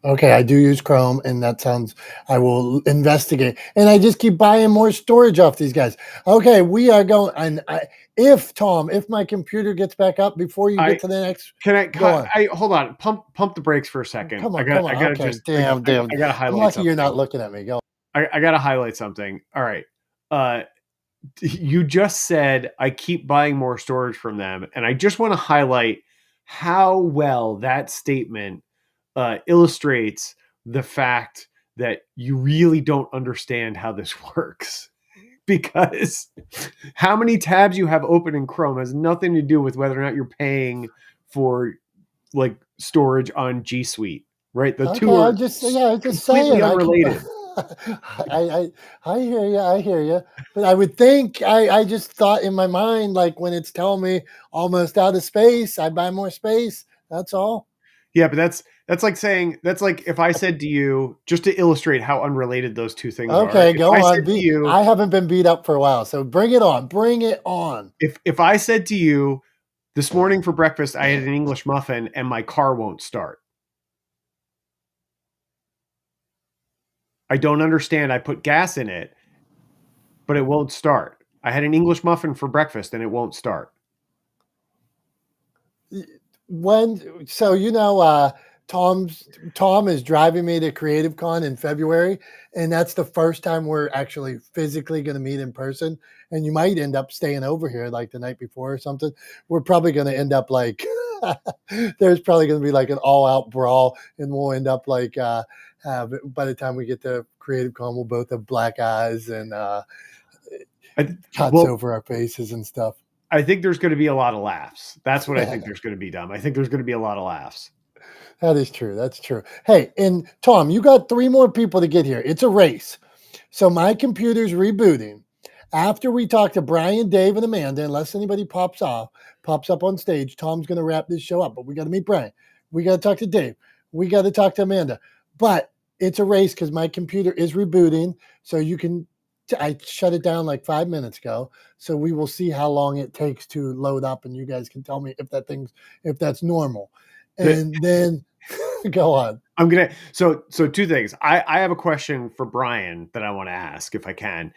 Okay, I do use Chrome, and I will investigate. And I just keep buying more storage off these guys. Okay, we are going, and if my computer gets back up before you get to the next, hold on, pump the brakes for a second. Come on. I gotta damn. I gotta highlight. I'm lucky something. You're not looking at me. Go. I gotta highlight something. All right, you just said I keep buying more storage from them, and I just want to highlight how well that statement illustrates the fact that you really don't understand how this works, because how many tabs you have open in Chrome has nothing to do with whether or not you're paying for like storage on G Suite, right? The two are completely unrelated. I hear you. But I would think, I just thought in my mind, like when it's telling me almost out of space, I buy more space. That's all. Yeah, but That's like if I said to you, just to illustrate how unrelated those two things are. Okay, If go I on. said to you, I haven't been beat up for a while, so bring it on. Bring it on. if I said to you, this morning for breakfast, I had an English muffin and my car won't start. I don't understand. I put gas in it, but it won't start. I had an English muffin for breakfast and it won't start. Tom is driving me to Creative Con in February, and that's the first time we're actually physically going to meet in person. And you might end up staying over here like the night before or something. We're probably going to end up like there's probably going to be like an all-out brawl, and we'll end up like by the time we get to Creative Con, we'll both have black eyes and cuts over our faces and stuff. I think there's going to be a lot of laughs. That's what I think there's going to be, Dom. I think there's going to be a lot of laughs. That is true. That's true. Hey, and Tom, you got 3 more people to get here. It's a race. So my computer's rebooting. After we talk to Brian, Dave, and Amanda, unless anybody pops up on stage, Tom's going to wrap this show up. But we got to meet Brian. We got to talk to Dave. We got to talk to Amanda. But it's a race because my computer is rebooting. So you can I shut it down like 5 minutes ago. So we will see how long it takes to load up, and you guys can tell me if that's normal. And then go on. I'm gonna so 2 things. I have a question for Brian that I want to ask if I can.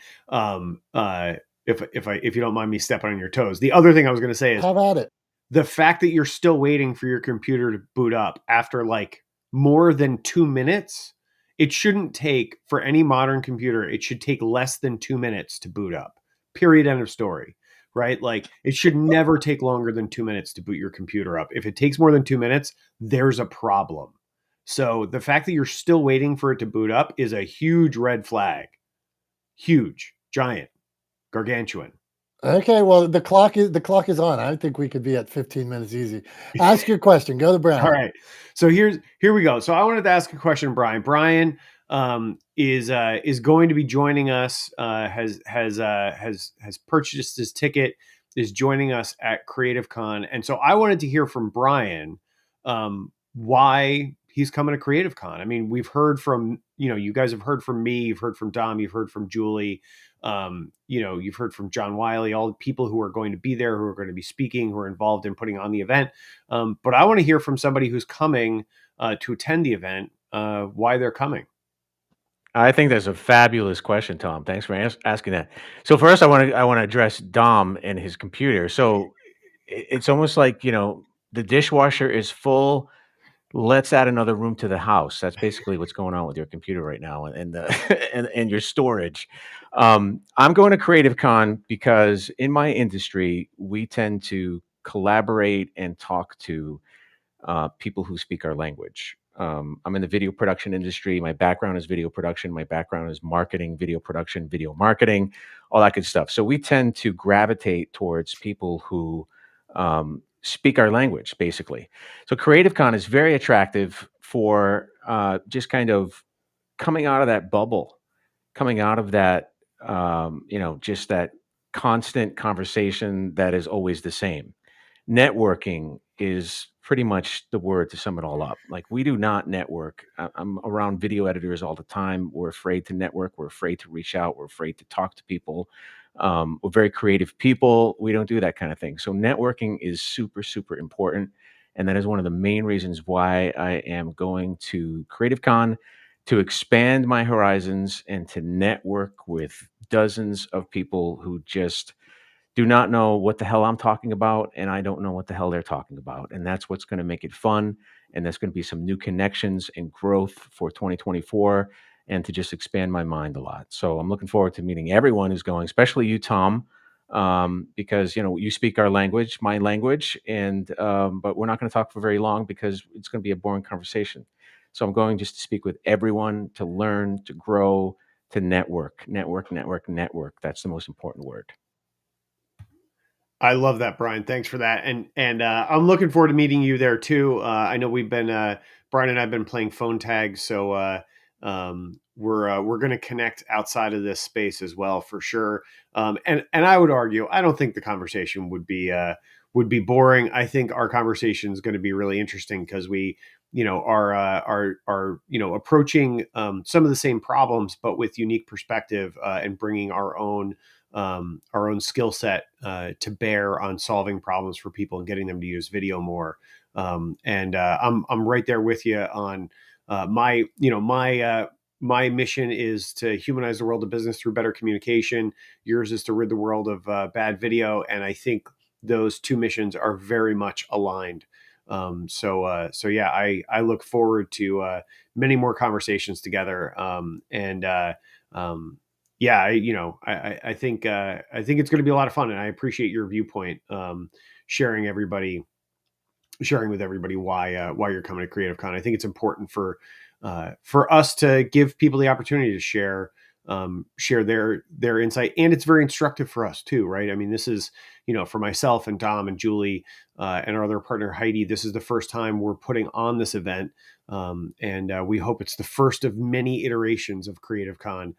If you don't mind me stepping on your toes. The other thing I was gonna say is, how about it? The fact that you're still waiting for your computer to boot up after like more than 2 minutes, it shouldn't take, for any modern computer, it should take less than 2 minutes to boot up. Period. End of story. Right? Like, it should never take longer than 2 minutes to boot your computer up. If it takes more than 2 minutes, there's a problem. So the fact that you're still waiting for it to boot up is a huge red flag. Huge, giant, gargantuan. Okay, well, the clock is on. I think we could be at 15 minutes easy. Ask your question. Go to Brian. All right. So here we go. So I wanted to ask a question, Brian. Brian is going to be joining us. Has purchased his ticket. Is joining us at Creative Con, and so I wanted to hear from Brian why he's coming to Creative Con. I mean, we've heard from you guys have heard from me. You've heard from Dom. You've heard from Julie. You've heard from John Wiley, all the people who are going to be there, who are going to be speaking, who are involved in putting on the event. But I want to hear from somebody who's coming to attend the event, why they're coming. I think that's a fabulous question, Tom. Thanks for asking that. So first, I want to address Dom and his computer. So it's almost like, the dishwasher is full. Let's add another room to the house. That's basically what's going on with your computer right now and and your storage. I'm going to Creative Con because in my industry, we tend to collaborate and talk to people who speak our language. I'm in the video production industry. My background is video production. My background is marketing, video production, video marketing, all that good stuff. So we tend to gravitate towards people who speak our language, basically. So Creative Con is very attractive for just kind of coming out of that bubble, coming out of that, just that constant conversation that is always the same. Networking is pretty much the word to sum it all up. Like, we do not network. I'm around video editors all the time. We're afraid to network. We're afraid to reach out. We're afraid to talk to people. We're very creative people. We don't do that kind of thing. So networking is super, super important. And that is one of the main reasons why I am going to Creative Con, to expand my horizons and to network with dozens of people who just do not know what the hell I'm talking about, and I don't know what the hell they're talking about. And that's what's going to make it fun. And that's going to be some new connections and growth for 2024, and to just expand my mind a lot. So I'm looking forward to meeting everyone who's going, especially you, Tom, because you speak our language, my language, and but we're not going to talk for very long because it's going to be a boring conversation. So I'm going just to speak with everyone, to learn, to grow, to network. That's the most important word. I love that, Brian. Thanks for that. And I'm looking forward to meeting you there too. I know we've been Brian and I've been playing phone tag, so we're going to connect outside of this space as well for sure. And I would argue, I don't think the conversation would be boring. I think our conversation is going to be really interesting because we are approaching some of the same problems, but with unique perspective, and bringing our own skill set to bear on solving problems for people and getting them to use video more. I'm right there with you on my mission is to humanize the world of business through better communication. Yours is to rid the world of bad video, and I think those two missions are very much aligned. So yeah, I look forward to many more conversations together. Yeah, I think it's going to be a lot of fun, and I appreciate your viewpoint, sharing with everybody why you're coming to Creative Con. I think it's important for us to give people the opportunity to share their insight, and it's very instructive for us too, right? I mean, this is, for myself and Dom and Julie and our other partner Heidi, this is the first time we're putting on this event, and we hope it's the first of many iterations of Creative Con,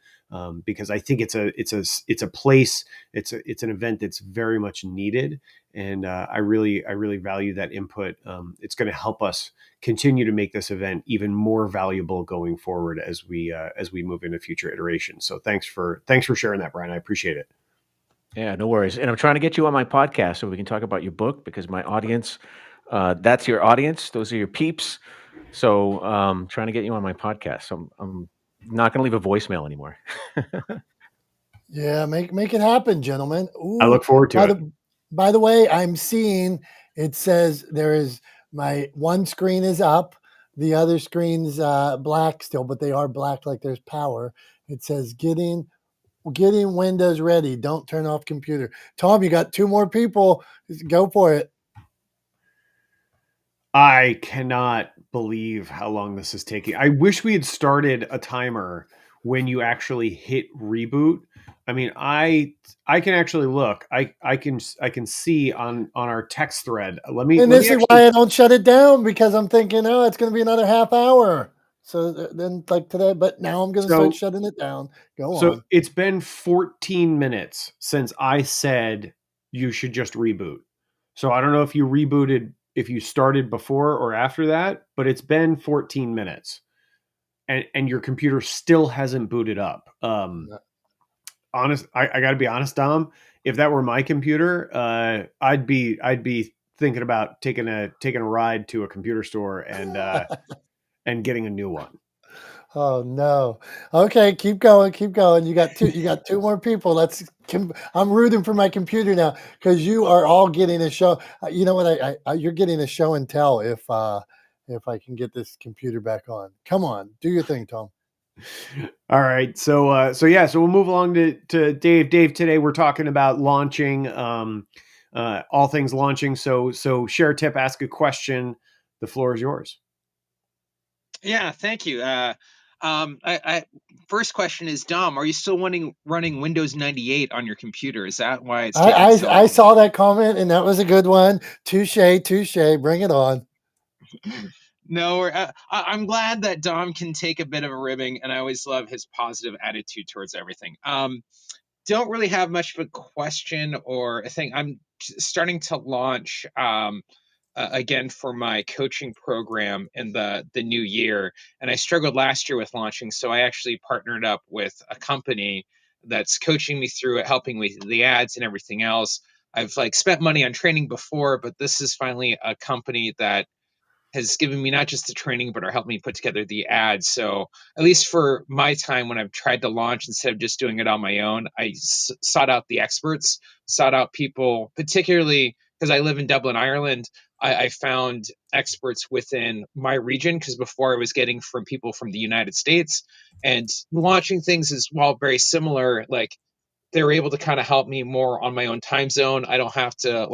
because I think it's a place, it's an event that's very much needed. And I really value that input. It's going to help us continue to make this event even more valuable going forward as we move into future iterations. So thanks for sharing that, Brian. I appreciate it. Yeah, no worries. And I'm trying to get you on my podcast so we can talk about your book, because my audience, that's your audience. Those are your peeps. So trying to get you on my podcast. So I'm not going to leave a voicemail anymore. Yeah, make it happen, gentlemen. Ooh, I look forward to it. By the way, I'm seeing it says there is my one screen is up, the other screen's black still, but they are black like there's power. It says getting Windows ready. Don't turn off computer. Tom, you got 2 more people. Go for it. I cannot believe how long this is taking. I wish we had started a timer when you actually hit reboot. I mean, I can actually look. I can see on our text thread. And this is why I don't shut it down, because I'm thinking, oh, it's going to be another half hour. So then, like today, but now I'm going to start shutting it down. Go on. So it's been 14 minutes since I said you should just reboot. So I don't know if you rebooted, if you started before or after that, but it's been 14 minutes. And your computer still hasn't booted up. Honest, I got to be honest, Dom. If that were my computer, I'd be thinking about taking a ride to a computer store and getting a new one. Oh no. Okay, keep going. You got 2 more people. I'm rooting for my computer now, because you are all getting a show. You know what? You're getting a show and tell if I can get this computer back on. Come on, do your thing, Tom. All right. So we'll move along to Dave. Dave, today we're talking about launching, all things launching. So share a tip, ask a question. The floor is yours. Yeah, thank you. I first question is, Dom, are you still running Windows 98 on your computer? Is that why it's taking so long? I saw that comment, and that was a good one. Touche. Bring it on. No, I'm glad that Dom can take a bit of a ribbing, and I always love his positive attitude towards everything. Don't really have much of a question or a thing. I'm starting to launch again for my coaching program in the new year, and I struggled last year with launching, so I actually partnered up with a company that's coaching me through it, helping with the ads and everything else. I've spent money on training before, but this is finally a company that has given me not just the training, but are helping me put together the ads. So at least for my time, when I've tried to launch, instead of just doing it on my own, I sought out the experts, sought out people, particularly because I live in Dublin, Ireland. I found experts within my region, because before I was getting from people from the United States, and launching things is, while very similar, they were able to kind of help me more on my own time zone. I don't have to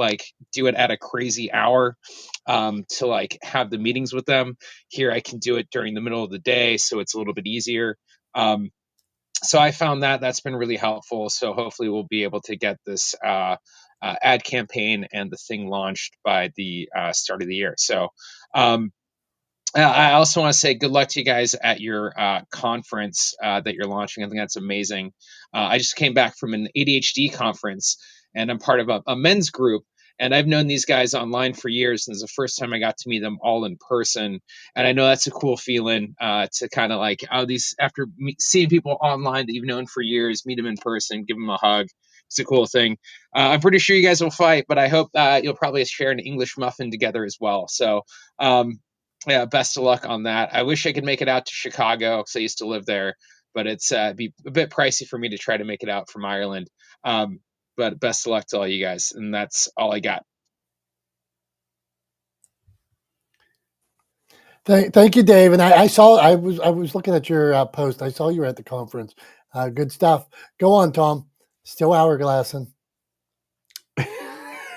do it at a crazy hour to have the meetings with them. Here I can do it during the middle of the day, so it's a little bit easier. So I found that that's been really helpful. So hopefully we'll be able to get this ad campaign and the thing launched by the start of the year. So I also want to say good luck to you guys at your conference that you're launching. I think that's amazing. I just came back from an ADHD conference, and I'm part of a men's group. And I've known these guys online for years, and it's the first time I got to meet them all in person. And I know that's a cool feeling to kind of like, after seeing people online that you've known for years, meet them in person, give them a hug. It's a cool thing. I'm pretty sure you guys will fight, but I hope you'll probably share an English muffin together as well. So, yeah, best of luck on that. I wish I could make it out to Chicago because I used to live there, but it's be a bit pricey for me to try to make it out from Ireland. But best of luck to all you guys, and that's all I got. Thank you, Dave. And I was looking at your post. I saw you were at the conference. Good stuff. Go on, Tom. Still hourglassing.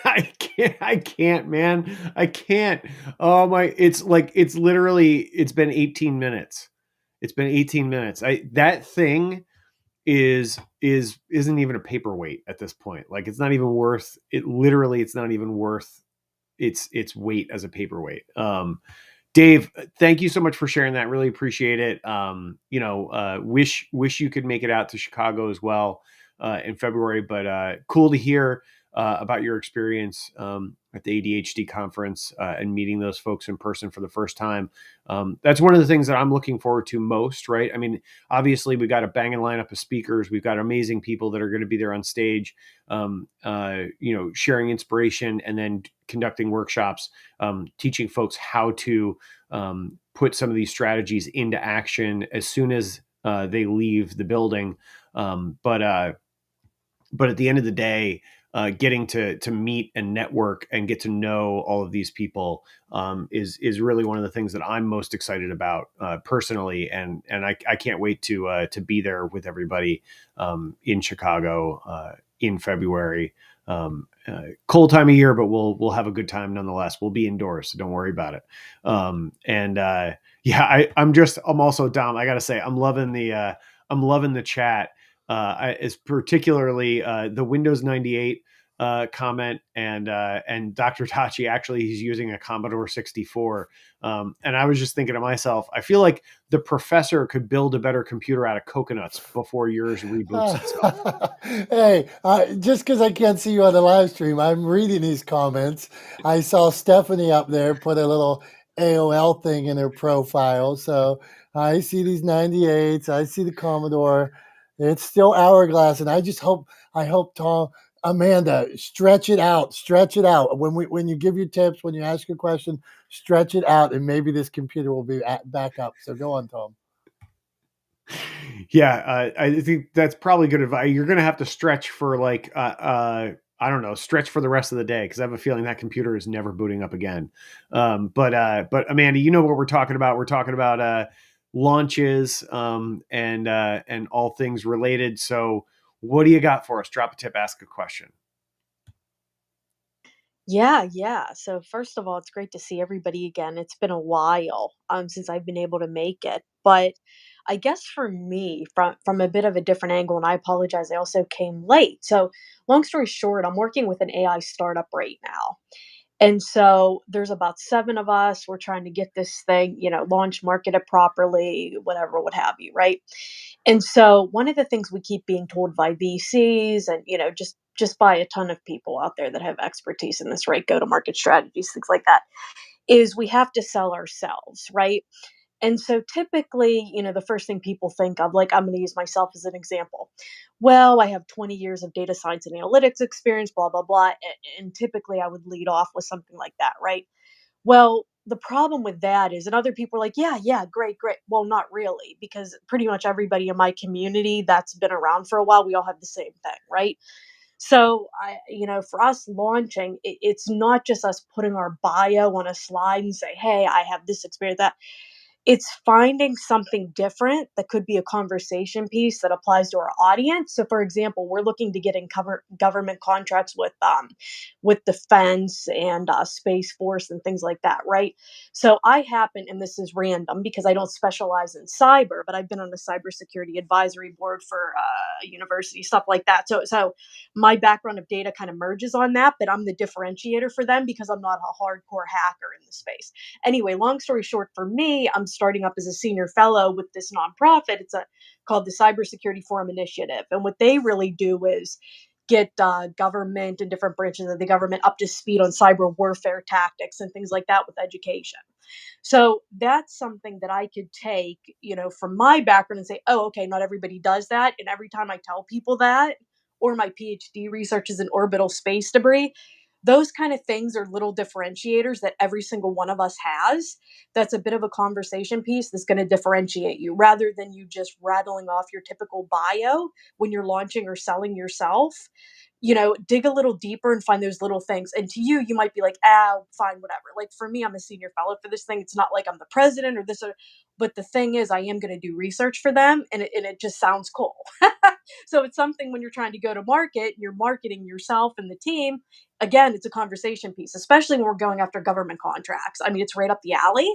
I can't, man. I can't. Oh my! It's literally. It's been 18 minutes. It's been 18 minutes. That thing isn't even a paperweight at this point. Like it's not even worth it. Literally, it's not even worth its weight as a paperweight. Dave, thank you so much for sharing that. Really appreciate it. Wish you could make it out to Chicago as well in February, but cool to hear about your experience at the ADHD conference and meeting those folks in person for the first time. That's one of the things that I'm looking forward to most, right? I mean, obviously we've got a banging lineup of speakers. We've got amazing people that are going to be there on stage, sharing inspiration and then conducting workshops, teaching folks how to put some of these strategies into action as soon as they leave the building. But at the end of the day, getting to meet and network and get to know all of these people is really one of the things that I'm most excited about personally, and I can't wait to be there with everybody in Chicago in February. Cold time of year, but we'll have a good time nonetheless. We'll be indoors, so don't worry about it. I'm also Dom. I gotta say, I'm loving the chat. Is particularly the Windows 98 comment, and Dr. Tachi, actually he's using a Commodore 64, and I was just thinking to myself, I feel like the professor could build a better computer out of coconuts before yours reboots itself. Hey, just because I can't see you on the live stream, I'm reading these comments. I saw Stephanie up there put a little AOL thing in her profile, so I see these 98s. I see the Commodore. It's still hourglass, and I hope Tom, Amanda, stretch it out. When you give your tips, when you ask your question, stretch it out, and maybe this computer will be back up. So go on, Tom. Yeah, I think that's probably good advice. You're going to have to stretch for I don't know, stretch for the rest of the day, because I have a feeling that computer is never booting up again. But Amanda, you know what we're talking about. We're talking about launches and all things related. So what do you got for us? Drop a tip, ask a question. Yeah. So first of all, it's great to see everybody again. It's been a while since I've been able to make it, but I guess for me, from a bit of a different angle, and I apologize, I also came late. So long story short, I'm working with an AI startup right now. And so there's about 7 of us. We're trying to get this thing, launched, market it properly, whatever, what have you, right? And so one of the things we keep being told by VCs and, just by a ton of people out there that have expertise in this, right? Go to market strategies, things like that, is we have to sell ourselves, right? And so typically, the first thing people think of, like, I'm going to use myself as an example. Well, I have 20 years of data science and analytics experience, blah, blah, blah. And typically I would lead off with something like that, right? Well, the problem with that is, and other people are like, yeah, great, great. Well, not really, because pretty much everybody in my community that's been around for a while, we all have the same thing, right? So for us launching, it's not just us putting our bio on a slide and say, hey, I have this experience, that. It's finding something different that could be a conversation piece that applies to our audience. So, for example, we're looking to get in government contracts with defense and Space Force and things like that, right? So, I happen, and this is random because I don't specialize in cyber, but I've been on the cybersecurity advisory board for a university, stuff like that. So my background of data kind of merges on that, but I'm the differentiator for them because I'm not a hardcore hacker in the space. Anyway, long story short, for me, I'm starting up as a senior fellow with this nonprofit. It's called the Cybersecurity Forum Initiative. And what they really do is get government and different branches of the government up to speed on cyber warfare tactics and things like that with education. So that's something that I could take, from my background and say, oh, okay, not everybody does that. And every time I tell people that, or my PhD research is in orbital space debris, those kind of things are little differentiators that every single one of us has. That's a bit of a conversation piece that's going to differentiate you rather than you just rattling off your typical bio when you're launching or selling yourself. Dig a little deeper and find those little things. And to you, you might be like, fine, whatever. Like for me, I'm a senior fellow for this thing. It's not like I'm the president or this, but the thing is, I am going to do research for them, and it just sounds cool. So it's something when you're trying to go to market, you're marketing yourself and the team. Again, it's a conversation piece, especially when we're going after government contracts. I mean, it's right up the alley.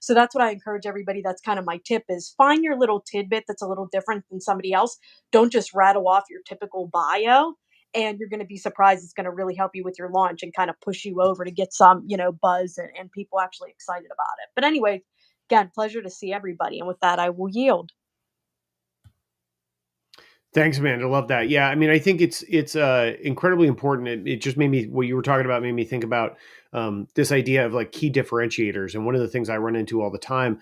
So that's what I encourage everybody. That's kind of my tip is find your little tidbit that's a little different than somebody else. Don't just rattle off your typical bio, and you're going to be surprised. It's going to really help you with your launch and kind of push you over to get some, buzz and people actually excited about it. But anyway, again, pleasure to see everybody. And with that, I will yield. Thanks, Amanda. Love that. Yeah, I mean, I think it's incredibly important. It just made me, what you were talking about made me think about this idea of like key differentiators. And one of the things I run into all the time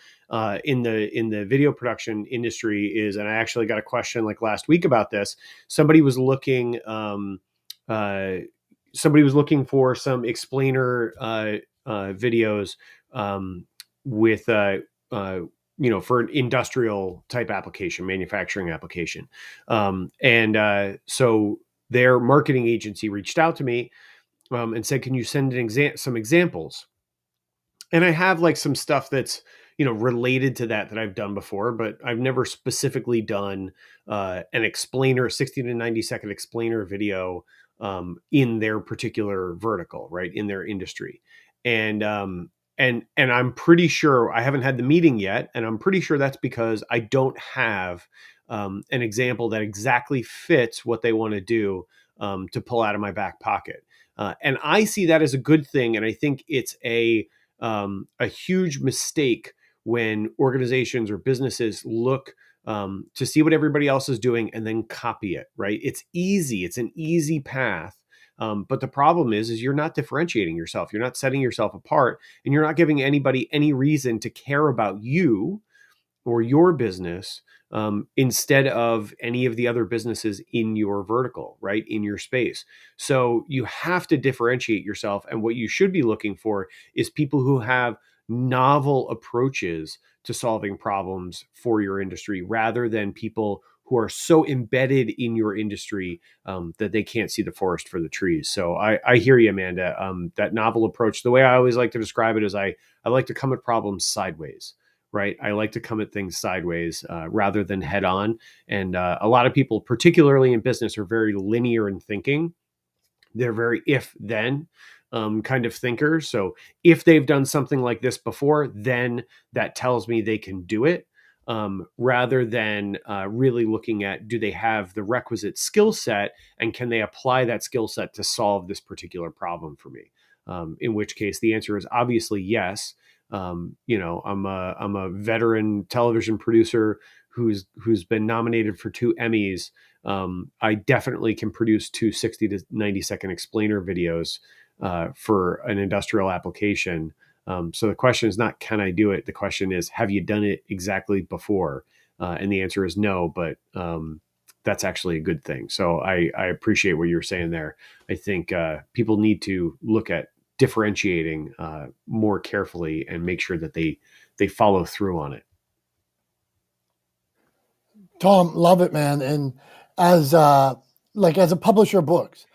in the video production industry is, and I actually got a question like last week about this. Somebody was looking for some explainer videos with for an industrial type application, manufacturing application. So their marketing agency reached out to me and said, can you send some examples? And I have like some stuff that's, related to that I've done before, but I've never specifically done an explainer, 60 to 90 second explainer video in their particular vertical, right, in their industry. And I'm pretty sure I haven't had the meeting yet, and I'm pretty sure that's because I don't have an example that exactly fits what they want to do to pull out of my back pocket. And I see that as a good thing, and I think it's a huge mistake when organizations or businesses look to see what everybody else is doing and then copy it, right? It's easy. It's an easy path. But the problem is you're not differentiating yourself. You're not setting yourself apart, and you're not giving anybody any reason to care about you or your business instead of any of the other businesses in your vertical, right, in your space. So you have to differentiate yourself. And what you should be looking for is people who have novel approaches to solving problems for your industry rather than people who are so embedded in your industry that they can't see the forest for the trees. So I hear you, Amanda. That novel approach, the way I always like to describe it is I like to come at problems sideways. Right. I like to come at things sideways rather than head on. And a lot of people, particularly in business, are very linear in thinking. They're very if then kind of thinkers. So if they've done something like this before, then that tells me they can do it. Rather than really looking at, do they have the requisite skill set and can they apply that skill set to solve this particular problem for me? In which case the answer is obviously yes. I'm a veteran television producer who's been nominated for 2 Emmys. I definitely can produce 2 60 to 90 second explainer videos for an industrial application. So the question is not, can I do it? The question is, have you done it exactly before? And the answer is no, but that's actually a good thing. So I appreciate what you're saying there. I think people need to look at differentiating more carefully and make sure that they follow through on it. Tom, love it, man. And as a publisher of books,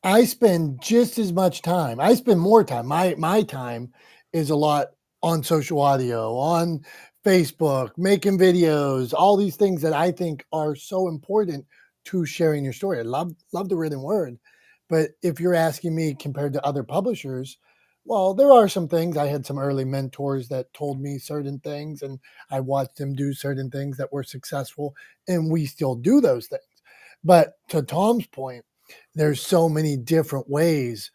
I spend just as much time. I spend more time. My time is a lot on social audio, on Facebook, making videos, all these things that I think are so important to sharing your story. I love the written word. But if you're asking me compared to other publishers, well, there are some things. I had some early mentors that told me certain things, and I watched them do certain things that were successful, and we still do those things. But to Tom's point, there's so many different ways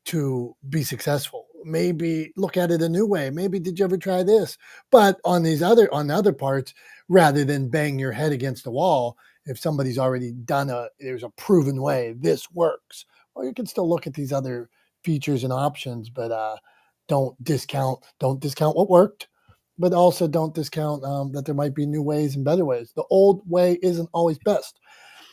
to be successful. Maybe look at it a new way. Maybe did you ever try this? But on the other parts, rather than bang your head against the wall if somebody's already there's a proven way this works. Well, you can still look at these other features and options, but don't discount what worked, but also don't discount that there might be new ways and better ways. The old way isn't always best.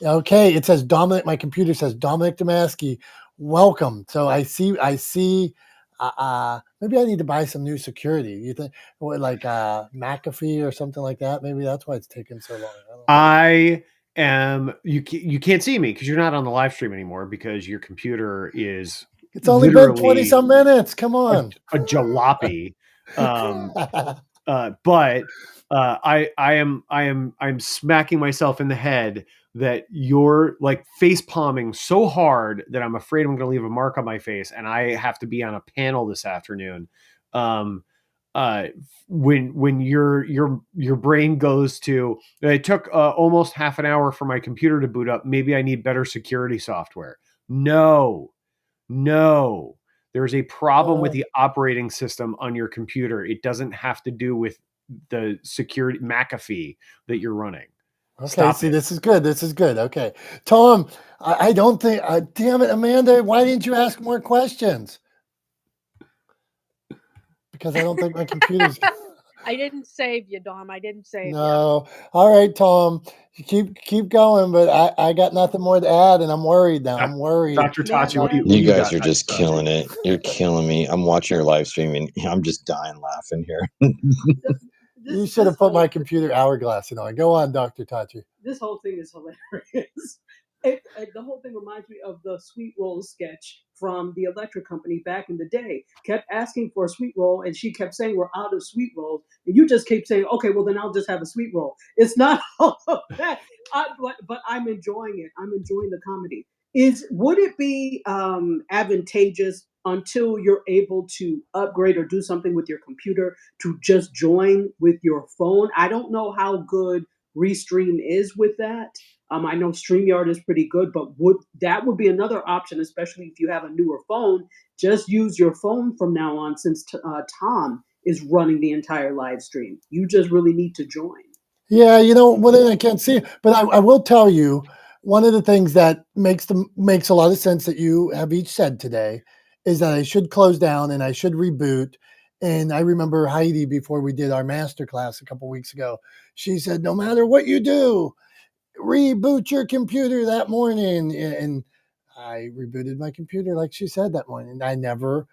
Okay, it says Dominic. My computer says Dominick Domasky. Welcome. So I see. Maybe I need to buy some new security. You think, like McAfee or something like that? Maybe that's why it's taking so long. I don't know. I am. You can't see me because you're not on the live stream anymore because your computer is. It's only been 20 some minutes. Come on. A jalopy. I'm smacking myself in the head that you're like face palming so hard that I'm afraid I'm going to leave a mark on my face, and I have to be on a panel this afternoon. When your brain goes to, it took almost half an hour for my computer to boot up. Maybe I need better security software. No. There's a problem with the operating system on your computer. It doesn't have to do with the security McAfee that you're running. Okay, this is good. Okay. Tom, I don't think, damn it, Amanda, why didn't you ask more questions? Because I don't think my computer's... I didn't save you, Dom. I didn't save you. No. All right, Tom. Keep going, but I got nothing more to add, and I'm worried now. I'm worried. Dr. Tachi, what do you guys are just killing it. You're killing me. I'm watching your live stream, and I'm just dying laughing here. You should have put my computer hourglass on. Go on, Dr. Tachi. This whole thing is hilarious. The whole thing reminds me of the sweet roll sketch from the electric company back in the day. Kept asking for a sweet roll, and she kept saying we're out of sweet rolls, and you just keep saying, okay, well then I'll just have a sweet roll. It's not all of that, but I'm enjoying it. I'm enjoying the comedy. Would it be advantageous until you're able to upgrade or do something with your computer to just join with your phone? I don't know how good Restream is with that. I know StreamYard is pretty good, but would be another option, especially if you have a newer phone. Just use your phone from now on, since Tom is running the entire live stream. You just really need to join. Yeah, I can't see it, but I will tell you one of the things that makes a lot of sense that you have each said today is that I should close down and I should reboot. And I remember Heidi, before we did our masterclass a couple weeks ago, she said, no matter what you do, reboot your computer that morning. And I rebooted my computer like she said that morning. I never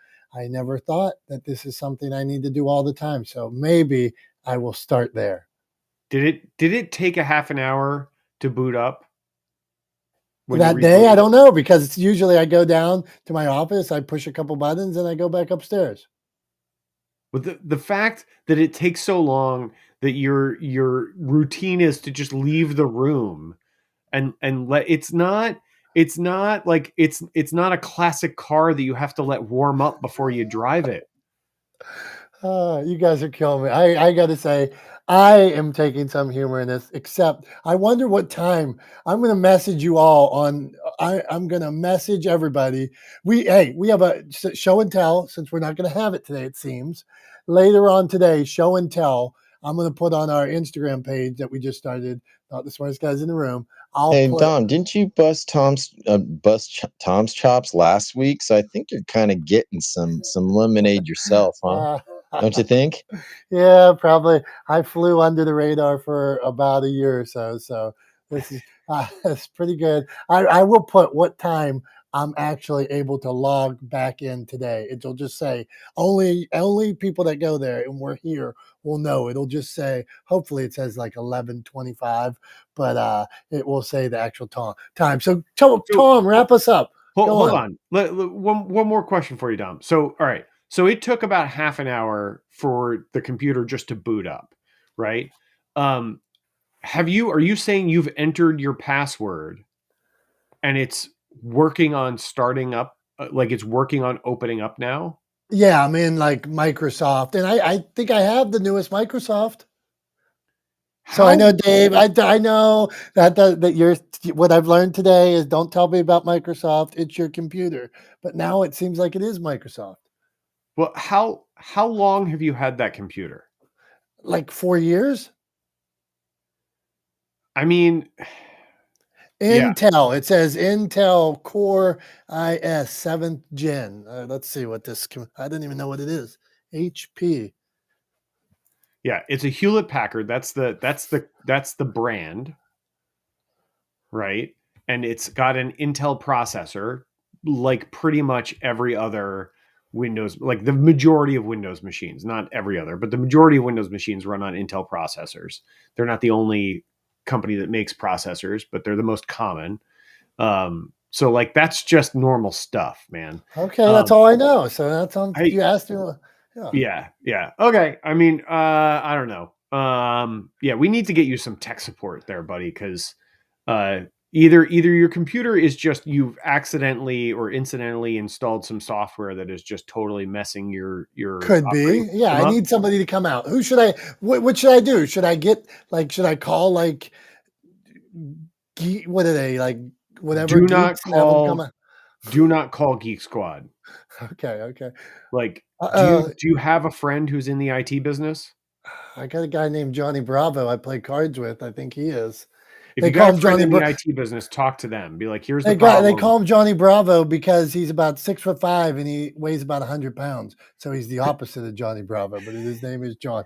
thought that this is something I need to do all the time. So maybe I will start there. Did it take a half an hour to boot up? That day, I don't know, because usually I go down to my office, I push a couple buttons, and I go back upstairs. But the fact that it takes so long, that your routine is to just leave the room and let it's not like it's not a classic car that you have to let warm up before you drive it. You guys are killing me. I got to say, I am taking some humor in this, except I wonder what time. I'm going to message you all on, I'm going to message everybody. We have a show and tell, since we're not going to have it today, it seems. Later on today, show and tell, I'm going to put on our Instagram page that we just started, Not the Smartest Guys in the Room. Dom, didn't you bust Tom's chops last week? So I think you're kind of getting some lemonade yourself, huh? Don't you think? Yeah, probably. I flew under the radar for about a year or so. So this is it's pretty good. I will put what time I'm actually able to log back in today. It'll just say only people that go there and we're here will know. It'll just say, hopefully it says like 11:25, but it will say the actual time. So Tom, wrap us up. Hold on. One more question for you, Dom. So, all right. So it took about half an hour for the computer just to boot up, right? Are you saying you've entered your password and it's working on starting up, like it's working on opening up now? Yeah, I'm in like Microsoft, and I think I have the newest Microsoft. So I know, Dave, I know that you're, what I've learned today is don't tell me about Microsoft. It's your computer. But now it seems like it is Microsoft. Well, how long have you had that computer? Like 4 years. I mean, Yeah. Intel. It says Intel Core IS 7th Gen. Let's see what this. I didn't even know what it is. HP. Yeah, it's a Hewlett Packard. That's the brand, right? And it's got an Intel processor, like pretty much every other Windows, like the majority of Windows machines, not every other, but the majority of Windows machines run on Intel processors. They're not the only company that makes processors, but they're the most common. So like that's just normal stuff, man. Okay, that's all I know. So that's on. I You asked me. Yeah. yeah. Okay. I mean, I don't know. Yeah, we need to get you some tech support there, buddy, because uh, either your computer is just you've accidentally or incidentally installed some software that is just totally messing your Could operating be. Yeah, system I up. need somebody to come out. Who should I? What should I do? Should I get like? Should I call like? What are they like? Whatever Do not geeks and have them come call out. do not call Geek Squad. Okay. Okay. Like, Uh, do you have a friend who's in the IT business? I got a guy named Johnny Bravo. I play cards with. I think he is. If They you got call a him friend Johnny. in the IT business, talk to them. Be like, here's the They problem. call him Johnny Bravo because he's about 6'5" and he weighs about 100 pounds. So he's the opposite of Johnny Bravo, but his name is John.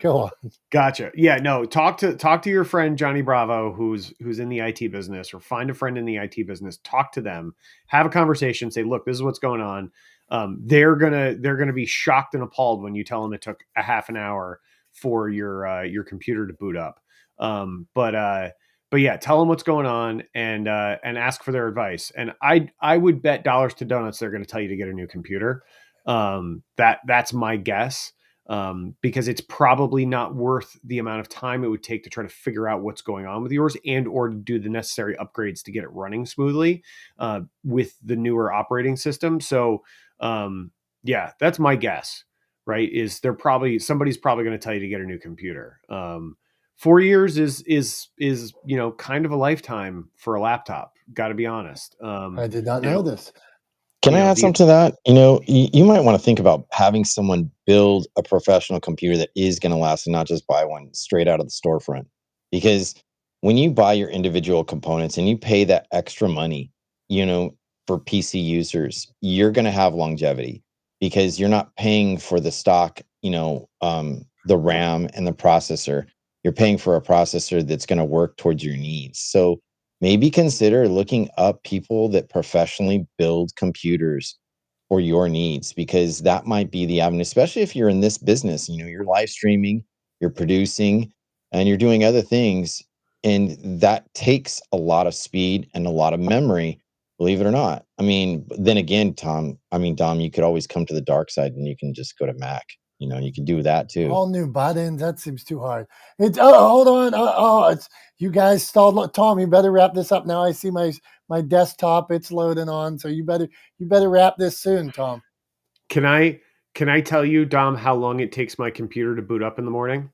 Go on. Gotcha. Yeah, no, talk to your friend Johnny Bravo who's in the IT business, or find a friend in the IT business, talk to them, have a conversation, say, look, this is what's going on. They're gonna be shocked and appalled when you tell them it took a half an hour for your computer to boot up. But yeah, tell them what's going on and ask for their advice. And I would bet dollars to donuts they're going to tell you to get a new computer. That's my guess. Because it's probably not worth the amount of time it would take to try to figure out what's going on with yours and or to do the necessary upgrades to get it running smoothly with the newer operating system. So yeah, that's my guess, right? Is somebody's probably going to tell you to get a new computer. 4 years is kind of a lifetime for a laptop. Got to be honest. I did not know this. Can I add something to that? You might want to think about having someone build a professional computer that is going to last and not just buy one straight out of the storefront. Because when you buy your individual components and you pay that extra money, for PC users, you're going to have longevity because you're not paying for the stock, the RAM and the processor. You're paying for a processor that's going to work towards your needs. So maybe consider looking up people that professionally build computers for your needs, because that might be the avenue, especially if you're in this business. You're live streaming, you're producing, and you're doing other things. And that takes a lot of speed and a lot of memory, believe it or not. Then again, Dom, you could always come to the dark side and you can just go to Mac. You can do that too. All new buttons. That seems too hard. It's hold on. It's you guys stalled. Tom, you better wrap this up now. I see my desktop. It's loading on. So you better wrap this soon, Tom. Can I tell you, Dom, how long it takes my computer to boot up in the morning?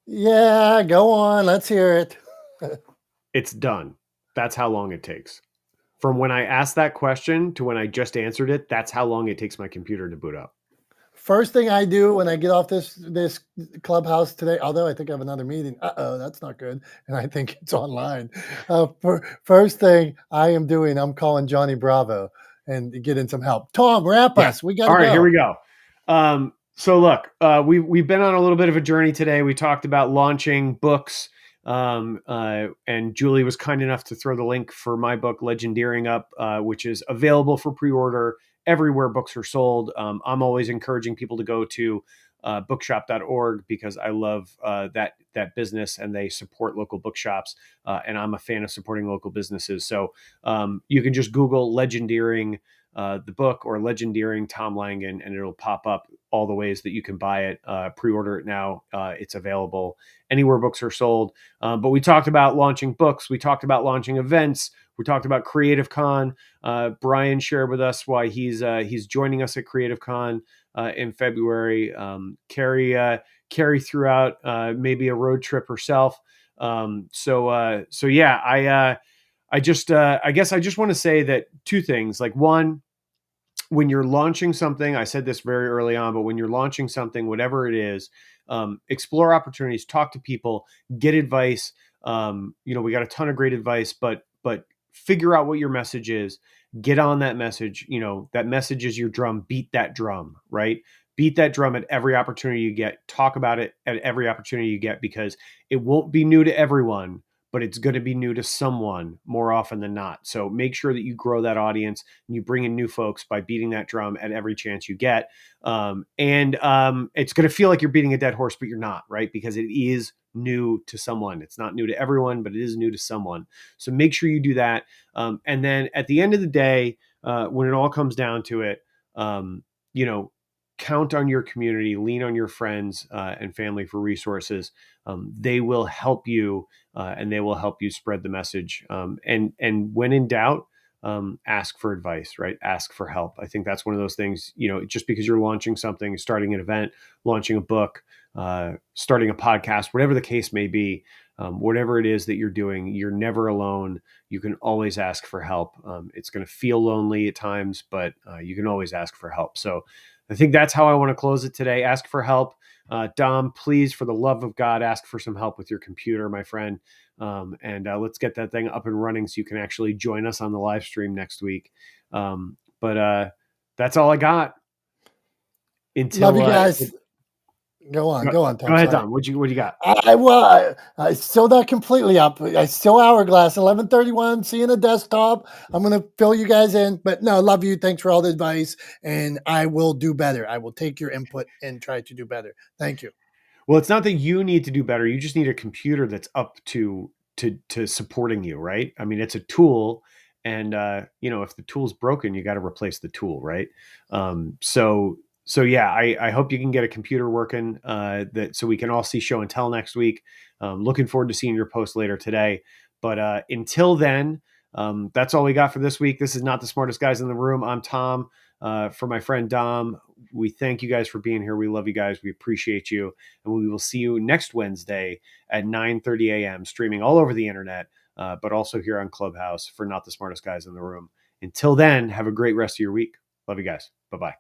Yeah, go on. Let's hear it. It's done. That's how long it takes. From when I asked that question to when I just answered it, that's how long it takes my computer to boot up. First thing I do when I get off this clubhouse today, although I think I have another meeting. That's not good. And I think it's online. First thing I am doing, I'm calling Johnny Bravo and getting some help. Tom, wrap us. We got to go. All right, here we go. So look, we've been on a little bit of a journey today. We talked about launching books. And Julie was kind enough to throw the link for my book, Legendeering, up, which is available for pre-order everywhere books are sold. I'm always encouraging people to go to bookshop.org because I love that business and they support local bookshops. And I'm a fan of supporting local businesses. So you can just Google Legendeering, the book, or Legendeering Tom Langan, and it'll pop up all the ways that you can buy it. Pre-order it now. It's available anywhere books are sold. But we talked about launching books. We talked about launching events. We talked about Creative Con. Brian shared with us why he's joining us at Creative Con in February. Carrie threw out maybe a road trip herself. So yeah, I guess I just want to say that two things. Like, one, when you're launching something, I said this very early on, but when you're launching something, whatever it is, explore opportunities, talk to people, get advice. we got a ton of great advice, but figure out what your message is. Get on that message. That message is your drum. Beat that drum, right? Beat that drum at every opportunity you get. Talk about it at every opportunity you get, because it won't be new to everyone, but it's going to be new to someone more often than not. So make sure that you grow that audience and you bring in new folks by beating that drum at every chance you get. And it's going to feel like you're beating a dead horse, but you're not, right? Because it is new to someone. It's not new to everyone, but it is new to someone. So make sure you do that. And then at the end of the day, when it all comes down to it, count on your community, lean on your friends and family for resources. They will help you and they will help you spread the message. And when in doubt, ask for advice, right? Ask for help. I think that's one of those things, just because you're launching something, starting an event, launching a book, starting a podcast, whatever the case may be, whatever it is that you're doing, you're never alone. You can always ask for help. It's going to feel lonely at times, but you can always ask for help. So I think that's how I want to close it today. Ask for help. Dom, please, for the love of God, ask for some help with your computer, my friend. And let's get that thing up and running so you can actually join us on the live stream next week. But that's all I got. Love you guys. Go on, Tom. Go ahead, Tom. What you got? I still not completely up. I still hourglass. 11:31. Seeing the desktop. I'm gonna fill you guys in. But no, love you. Thanks for all the advice, and I will do better. I will take your input and try to do better. Thank you. Well, it's not that you need to do better. You just need a computer that's up to supporting you, right? I mean, it's a tool, and if the tool's broken, you got to replace the tool, right? So yeah, I hope you can get a computer working so we can all see show and tell next week. Looking forward to seeing your post later today. But until then, that's all we got for this week. This is Not the Smartest Guys in the Room. I'm Tom. For my friend Dom, we thank you guys for being here. We love you guys. We appreciate you. And we will see you next Wednesday at 9:30 a.m. streaming all over the internet, but also here on Clubhouse for Not the Smartest Guys in the Room. Until then, have a great rest of your week. Love you guys. Bye-bye.